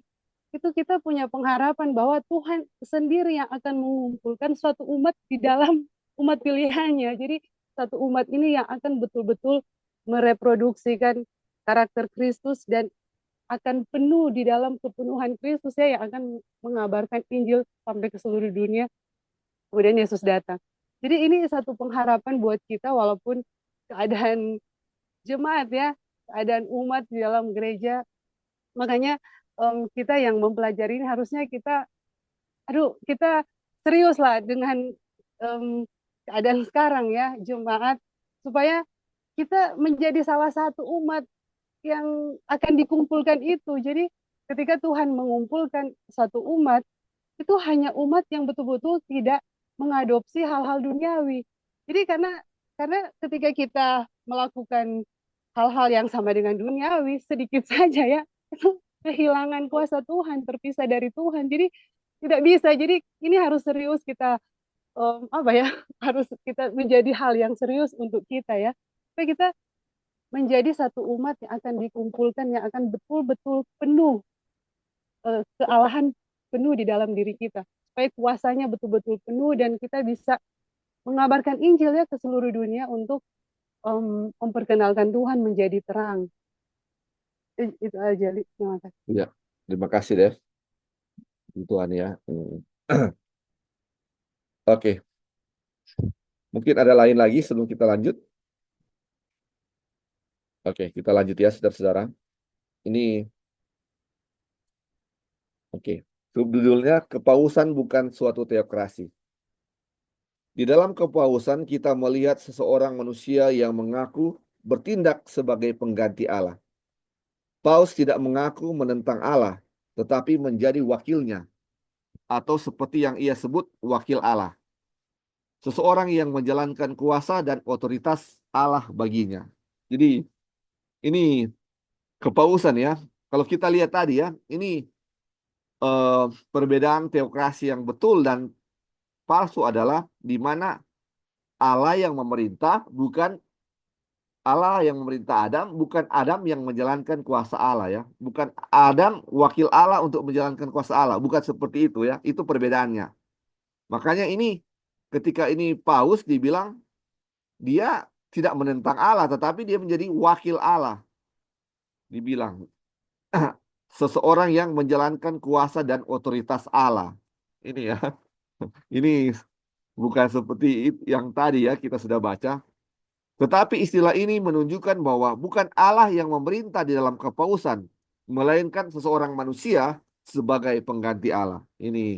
itu kita punya pengharapan bahwa Tuhan sendiri yang akan mengumpulkan suatu umat di dalam umat pilihannya. Jadi satu umat ini yang akan betul-betul mereproduksikan karakter Kristus dan akan penuh di dalam kepenuhan Kristus ya, yang akan mengabarkan Injil sampai ke seluruh dunia. Kemudian Yesus datang. Jadi ini satu pengharapan buat kita walaupun keadaan jemaat ya, keadaan umat di dalam gereja. Makanya kita yang mempelajari ini harusnya kita serius lah dengan keadaan sekarang ya, jemaat, supaya kita menjadi salah satu umat yang akan dikumpulkan itu. Jadi ketika Tuhan mengumpulkan satu umat, itu hanya umat yang betul-betul tidak mengadopsi hal-hal duniawi. Jadi karena ketika kita melakukan hal-hal yang sama dengan duniawi, sedikit saja ya, itu kehilangan kuasa Tuhan, terpisah dari Tuhan. Jadi tidak bisa. Jadi ini harus serius kita apa ya? Harus kita menjadi hal yang serius untuk kita ya. Supaya kita menjadi satu umat yang akan dikumpulkan, yang akan betul-betul penuh kealahan penuh di dalam diri kita. Supaya kuasanya betul-betul penuh dan kita bisa mengabarkan Injil ya ke seluruh dunia untuk memperkenalkan Tuhan menjadi terang. Itu aja, Li. Terima kasih. Ya, terima kasih Dev. Tuhan ya. Oke, mungkin ada lain lagi sebelum kita lanjut. Oke, kita lanjut ya, saudara-saudara. Ini, oke. Subjudulnya, kepausan bukan suatu teokrasi. Di dalam kepausan kita melihat seseorang manusia yang mengaku bertindak sebagai pengganti Allah. Paus tidak mengaku menentang Allah, tetapi menjadi wakilnya, atau seperti yang ia sebut, wakil Allah. Seseorang yang menjalankan kuasa dan otoritas Allah baginya. Jadi, ini kepausan ya. Kalau kita lihat tadi ya, ini perbedaan teokrasi yang betul dan palsu adalah di mana Allah yang memerintah, bukan Allah yang memerintah Adam, bukan Adam yang menjalankan kuasa Allah ya. Bukan Adam wakil Allah untuk menjalankan kuasa Allah, bukan seperti itu ya. Itu perbedaannya. Makanya ini ketika ini Paus dibilang dia tidak menentang Allah, tetapi dia menjadi wakil Allah. Dibilang seseorang yang menjalankan kuasa dan otoritas Allah. Ini ya. Ini bukan seperti yang tadi ya kita sudah baca. Tetapi istilah ini menunjukkan bahwa bukan Allah yang memerintah di dalam kepausan, melainkan seseorang manusia sebagai pengganti Allah. Ini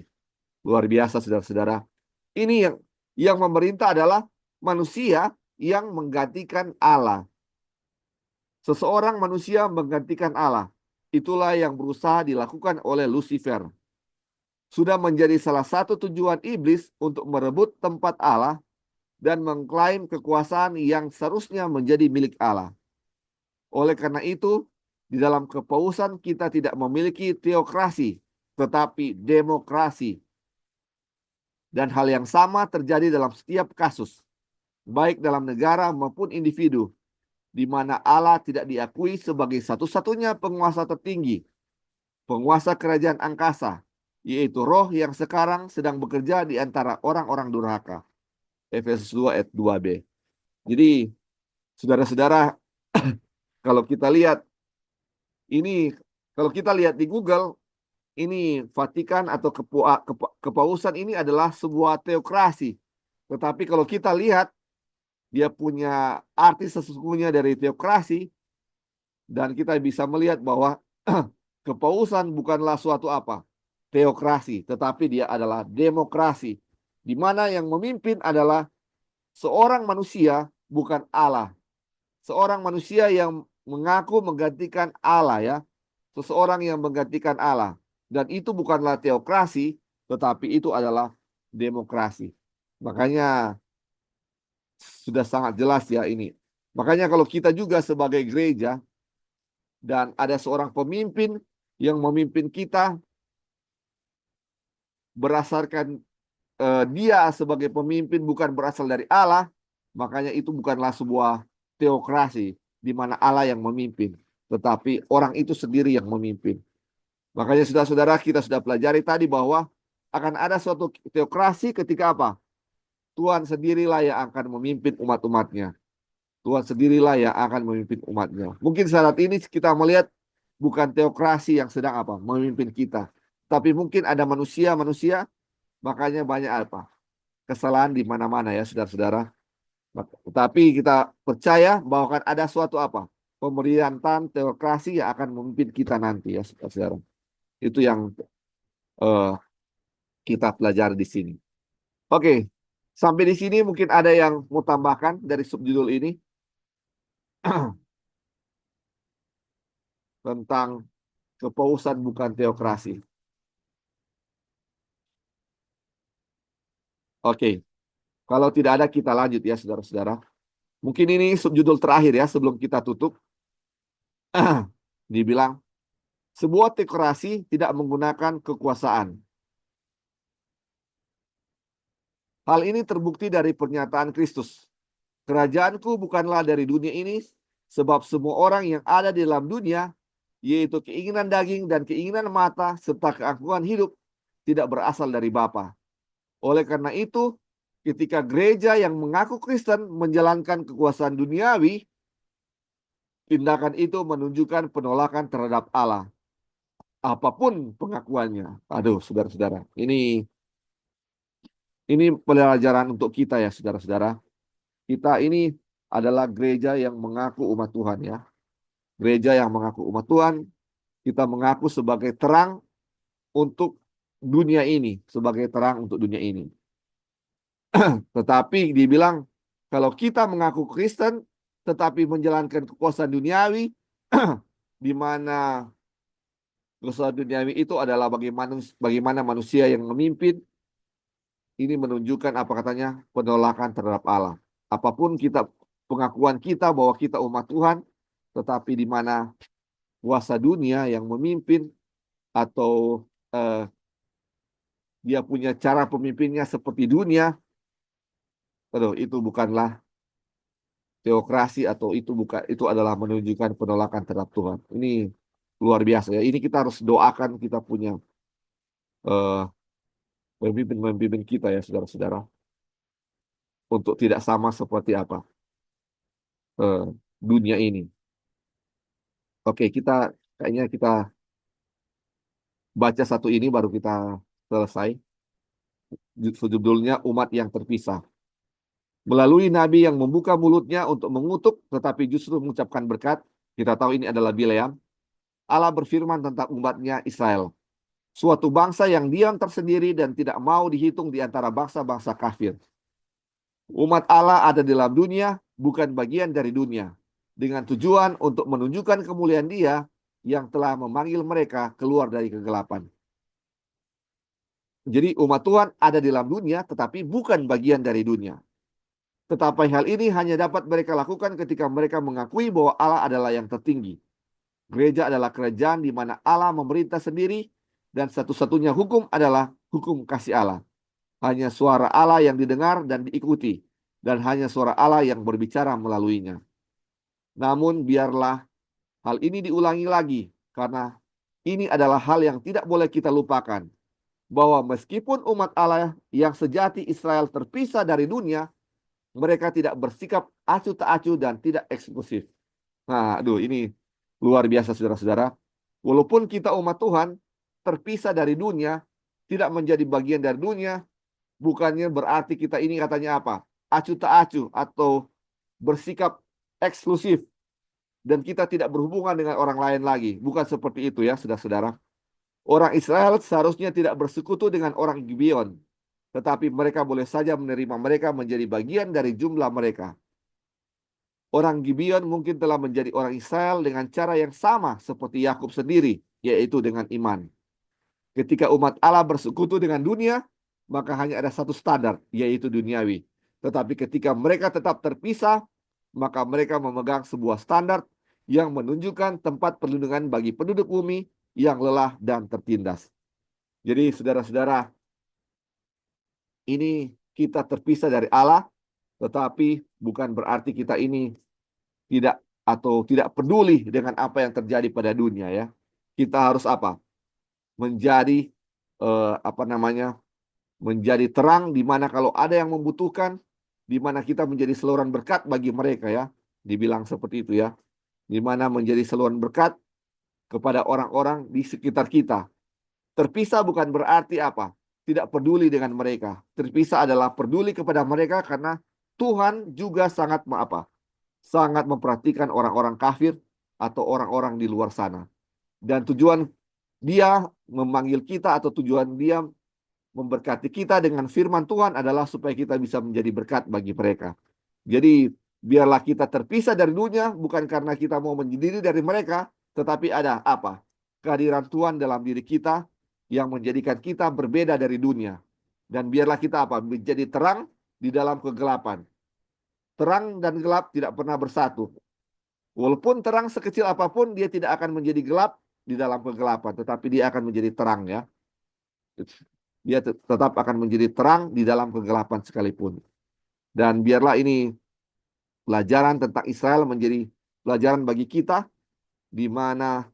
luar biasa, saudara-saudara. Ini yang memerintah adalah manusia yang menggantikan Allah. Seseorang manusia menggantikan Allah. Itulah yang berusaha dilakukan oleh Lucifer. Sudah menjadi salah satu tujuan iblis untuk merebut tempat Allah dan mengklaim kekuasaan yang seharusnya menjadi milik Allah. Oleh karena itu, di dalam kepausan kita tidak memiliki teokrasi, tetapi demokrasi. Dan hal yang sama terjadi dalam setiap kasus, baik dalam negara maupun individu, di mana Allah tidak diakui sebagai satu-satunya penguasa tertinggi, penguasa kerajaan angkasa, yaitu roh yang sekarang sedang bekerja di antara orang-orang durhaka. Efesus 2 ayat 2b. Jadi, saudara-saudara, kalau kita lihat ini, kalau kita lihat di Google, ini Vatikan atau kepausan ini adalah sebuah teokrasi. Tetapi kalau kita lihat, dia punya arti sesungguhnya dari teokrasi, dan kita bisa melihat bahwa kepausan bukanlah suatu apa? Teokrasi, tetapi dia adalah demokrasi, di mana yang memimpin adalah seorang manusia, bukan Allah. Seorang manusia yang mengaku menggantikan Allah ya. Seseorang yang menggantikan Allah. Dan itu bukanlah teokrasi, tetapi itu adalah demokrasi. Makanya sudah sangat jelas ya ini. Makanya kalau kita juga sebagai gereja dan ada seorang pemimpin yang memimpin kita berdasarkan dia sebagai pemimpin bukan berasal dari Allah, makanya itu bukanlah sebuah teokrasi di mana Allah yang memimpin, tetapi orang itu sendiri yang memimpin. Makanya saudara-saudara, kita sudah pelajari tadi bahwa akan ada suatu teokrasi ketika apa? Tuhan sendirilah yang akan memimpin umat-umatnya. Tuhan sendirilah yang akan memimpin umatnya. Mungkin saat ini kita melihat bukan teokrasi yang sedang apa? Memimpin kita. Tapi mungkin ada manusia-manusia, makanya banyak apa? Kesalahan di mana-mana ya, saudara-saudara. Tapi kita percaya bahwa akan ada suatu apa? Pemerintahan teokrasi yang akan memimpin kita nanti ya, saudara-saudara. Itu yang eh, kita pelajari di sini. Oke, sampai di sini mungkin ada yang mau tambahkan dari subjudul ini tentang kepausan bukan teokrasi. Oke, kalau tidak ada kita lanjut ya saudara-saudara. Mungkin ini subjudul terakhir ya sebelum kita tutup. Dibilang, sebuah teokrasi tidak menggunakan kekuasaan. Hal ini terbukti dari pernyataan Kristus. Kerajaanku bukanlah dari dunia ini, sebab semua orang yang ada di dalam dunia, yaitu keinginan daging dan keinginan mata, serta keangkuhan hidup, tidak berasal dari Bapa. Oleh karena itu, ketika gereja yang mengaku Kristen menjalankan kekuasaan duniawi, tindakan itu menunjukkan penolakan terhadap Allah. Apapun pengakuannya. Aduh, saudara-saudara, ini pelajaran untuk kita ya, saudara-saudara. Kita ini adalah gereja yang mengaku umat Tuhan ya. Gereja yang mengaku umat Tuhan, kita mengaku sebagai terang untuk dunia ini, sebagai terang untuk dunia ini. Tetapi dibilang, kalau kita mengaku Kristen, tetapi menjalankan kekuasaan duniawi, di mana kekuasaan duniawi itu adalah bagaimana manusia yang memimpin, ini menunjukkan apa katanya penolakan terhadap Allah. Apapun pengakuan kita bahwa kita umat Tuhan, tetapi di mana kuasa dunia yang memimpin atau dia punya cara pemimpinnya seperti dunia, itu bukanlah teokrasi atau itu adalah menunjukkan penolakan terhadap Tuhan. Ini luar biasa ya. Ini kita harus doakan kita punya pemimpin-pemimpin kita ya saudara-saudara, untuk tidak sama seperti apa dunia ini. Oke, kayaknya kita baca satu ini baru kita selesai. Judulnya Umat yang Terpisah. Melalui nabi yang membuka mulutnya untuk mengutuk tetapi justru mengucapkan berkat, kita tahu ini adalah Bileam. Allah berfirman tentang umatnya Israel, suatu bangsa yang diam tersendiri dan tidak mau dihitung di antara bangsa-bangsa kafir. Umat Allah ada di dalam dunia, bukan bagian dari dunia, dengan tujuan untuk menunjukkan kemuliaan Dia yang telah memanggil mereka keluar dari kegelapan. Jadi umat Tuhan ada di dalam dunia, tetapi bukan bagian dari dunia. Tetapi hal ini hanya dapat mereka lakukan ketika mereka mengakui bahwa Allah adalah yang tertinggi. Gereja adalah kerajaan di mana Allah memerintah sendiri, dan satu-satunya hukum adalah hukum kasih Allah. Hanya suara Allah yang didengar dan diikuti, dan hanya suara Allah yang berbicara melaluinya. Namun biarlah hal ini diulangi lagi, karena ini adalah hal yang tidak boleh kita lupakan, bahwa meskipun umat Allah yang sejati Israel terpisah dari dunia, mereka tidak bersikap acuh tak acuh dan tidak eksklusif. Nah, ini luar biasa saudara-saudara. Walaupun kita umat Tuhan terpisah dari dunia, tidak menjadi bagian dari dunia, bukannya berarti kita ini katanya apa? Acuh tak acuh atau bersikap eksklusif dan kita tidak berhubungan dengan orang lain lagi. Bukan seperti itu ya, saudara-saudara. Orang Israel seharusnya tidak bersekutu dengan orang Gibeon, tetapi mereka boleh saja menerima mereka menjadi bagian dari jumlah mereka. Orang Gibeon mungkin telah menjadi orang Israel dengan cara yang sama seperti Yakub sendiri, yaitu dengan iman. Ketika umat Allah bersekutu dengan dunia, maka hanya ada satu standar, yaitu duniawi. Tetapi ketika mereka tetap terpisah, maka mereka memegang sebuah standar yang menunjukkan tempat perlindungan bagi penduduk bumi yang lelah dan tertindas. Jadi saudara-saudara, ini kita terpisah dari Allah, tetapi bukan berarti kita ini tidak peduli dengan apa yang terjadi pada dunia ya. Kita harus apa? Menjadi menjadi terang di mana kalau ada yang membutuhkan, di mana kita menjadi saluran berkat bagi mereka ya. Dibilang seperti itu ya. Di mana menjadi saluran berkat kepada orang-orang di sekitar kita. Terpisah bukan berarti apa? Tidak peduli dengan mereka. Terpisah adalah peduli kepada mereka karena Tuhan juga sangat sangat memperhatikan orang-orang kafir atau orang-orang di luar sana. Dan tujuan Dia memanggil kita atau tujuan Dia memberkati kita dengan firman Tuhan adalah supaya kita bisa menjadi berkat bagi mereka. Jadi biarlah kita terpisah dari dunia bukan karena kita mau menyendiri dari mereka, tetapi ada apa? Kehadiran Tuhan dalam diri kita yang menjadikan kita berbeda dari dunia. Dan biarlah kita apa? Menjadi terang di dalam kegelapan. Terang dan gelap tidak pernah bersatu. Walaupun terang sekecil apapun, dia tidak akan menjadi gelap di dalam kegelapan, tetapi dia akan menjadi terang ya. Dia tetap akan menjadi terang di dalam kegelapan sekalipun. Dan biarlah ini pelajaran tentang Israel menjadi pelajaran bagi kita, di mana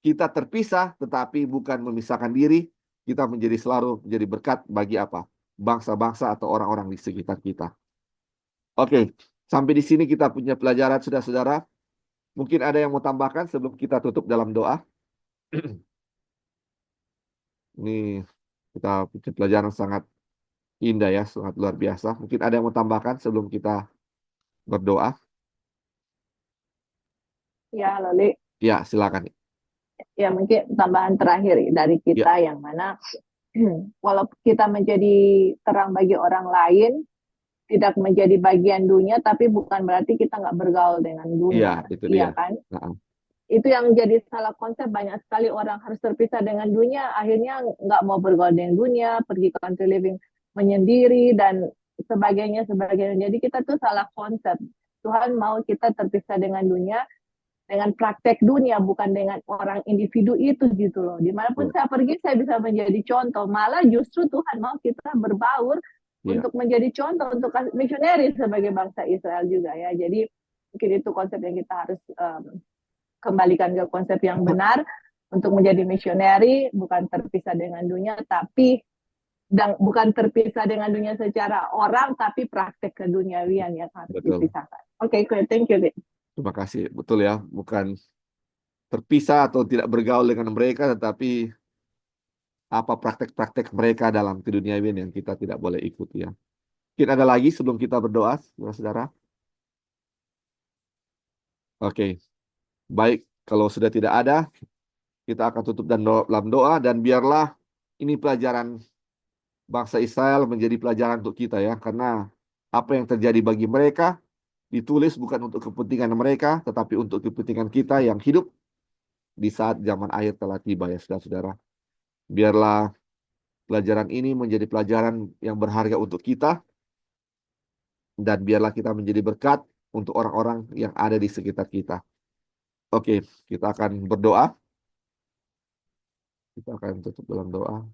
kita terpisah tetapi bukan memisahkan diri, kita menjadi selalu menjadi berkat bagi apa? Bangsa-bangsa atau orang-orang di sekitar kita. Oke, sampai di sini kita punya pelajaran saudara-saudara. Mungkin ada yang mau tambahkan sebelum kita tutup dalam doa. Ini kita punya pelajaran sangat indah ya, sangat luar biasa. Mungkin ada yang mau tambahkan sebelum kita berdoa. Ya, Loli. Ya, silakan. Ya, mungkin tambahan terakhir dari Ya, kita yang mana walaupun kita menjadi terang bagi orang lain, tidak menjadi bagian dunia, tapi bukan berarti kita nggak bergaul dengan iya, dunia. itu Iya dia. kan? Nah, Itu yang jadi salah konsep. Banyak sekali orang harus terpisah dengan dunia, akhirnya nggak mau bergaul dengan dunia, pergi ke country living menyendiri, dan sebagainya, sebagainya. Jadi kita tuh salah konsep. Tuhan mau kita terpisah dengan dunia, dengan praktek dunia, bukan dengan orang individu itu gitu loh. Dimanapun saya pergi, saya bisa menjadi contoh. Malah justru Tuhan mau kita berbaur iya, untuk menjadi contoh, untuk misioneri sebagai bangsa Israel juga ya. Jadi mungkin itu konsep yang kita harus kembalikan ke konsep yang benar untuk menjadi misioneri, bukan terpisah dengan dunia, tapi dan bukan terpisah dengan dunia secara orang, tapi praktek keduniawian yang harus betul. dipisahkan. Oke, thank you. Terima kasih. Betul ya, bukan terpisah atau tidak bergaul dengan mereka, tetapi apa praktek-praktek mereka dalam keduniawian yang kita tidak boleh ikuti ya. Mungkin ada lagi sebelum kita berdoa, saudara-saudara. Oke, baik. Kalau sudah tidak ada, kita akan tutup dalam doa, dan biarlah ini pelajaran bangsa Israel menjadi pelajaran untuk kita ya, karena apa yang terjadi bagi mereka ditulis bukan untuk kepentingan mereka, tetapi untuk kepentingan kita yang hidup di saat zaman akhir telah tiba ya saudara-saudara. Biarlah pelajaran ini menjadi pelajaran yang berharga untuk kita, dan biarlah kita menjadi berkat untuk orang-orang yang ada di sekitar kita. Oke, kita akan berdoa. Kita akan tutup dalam doa.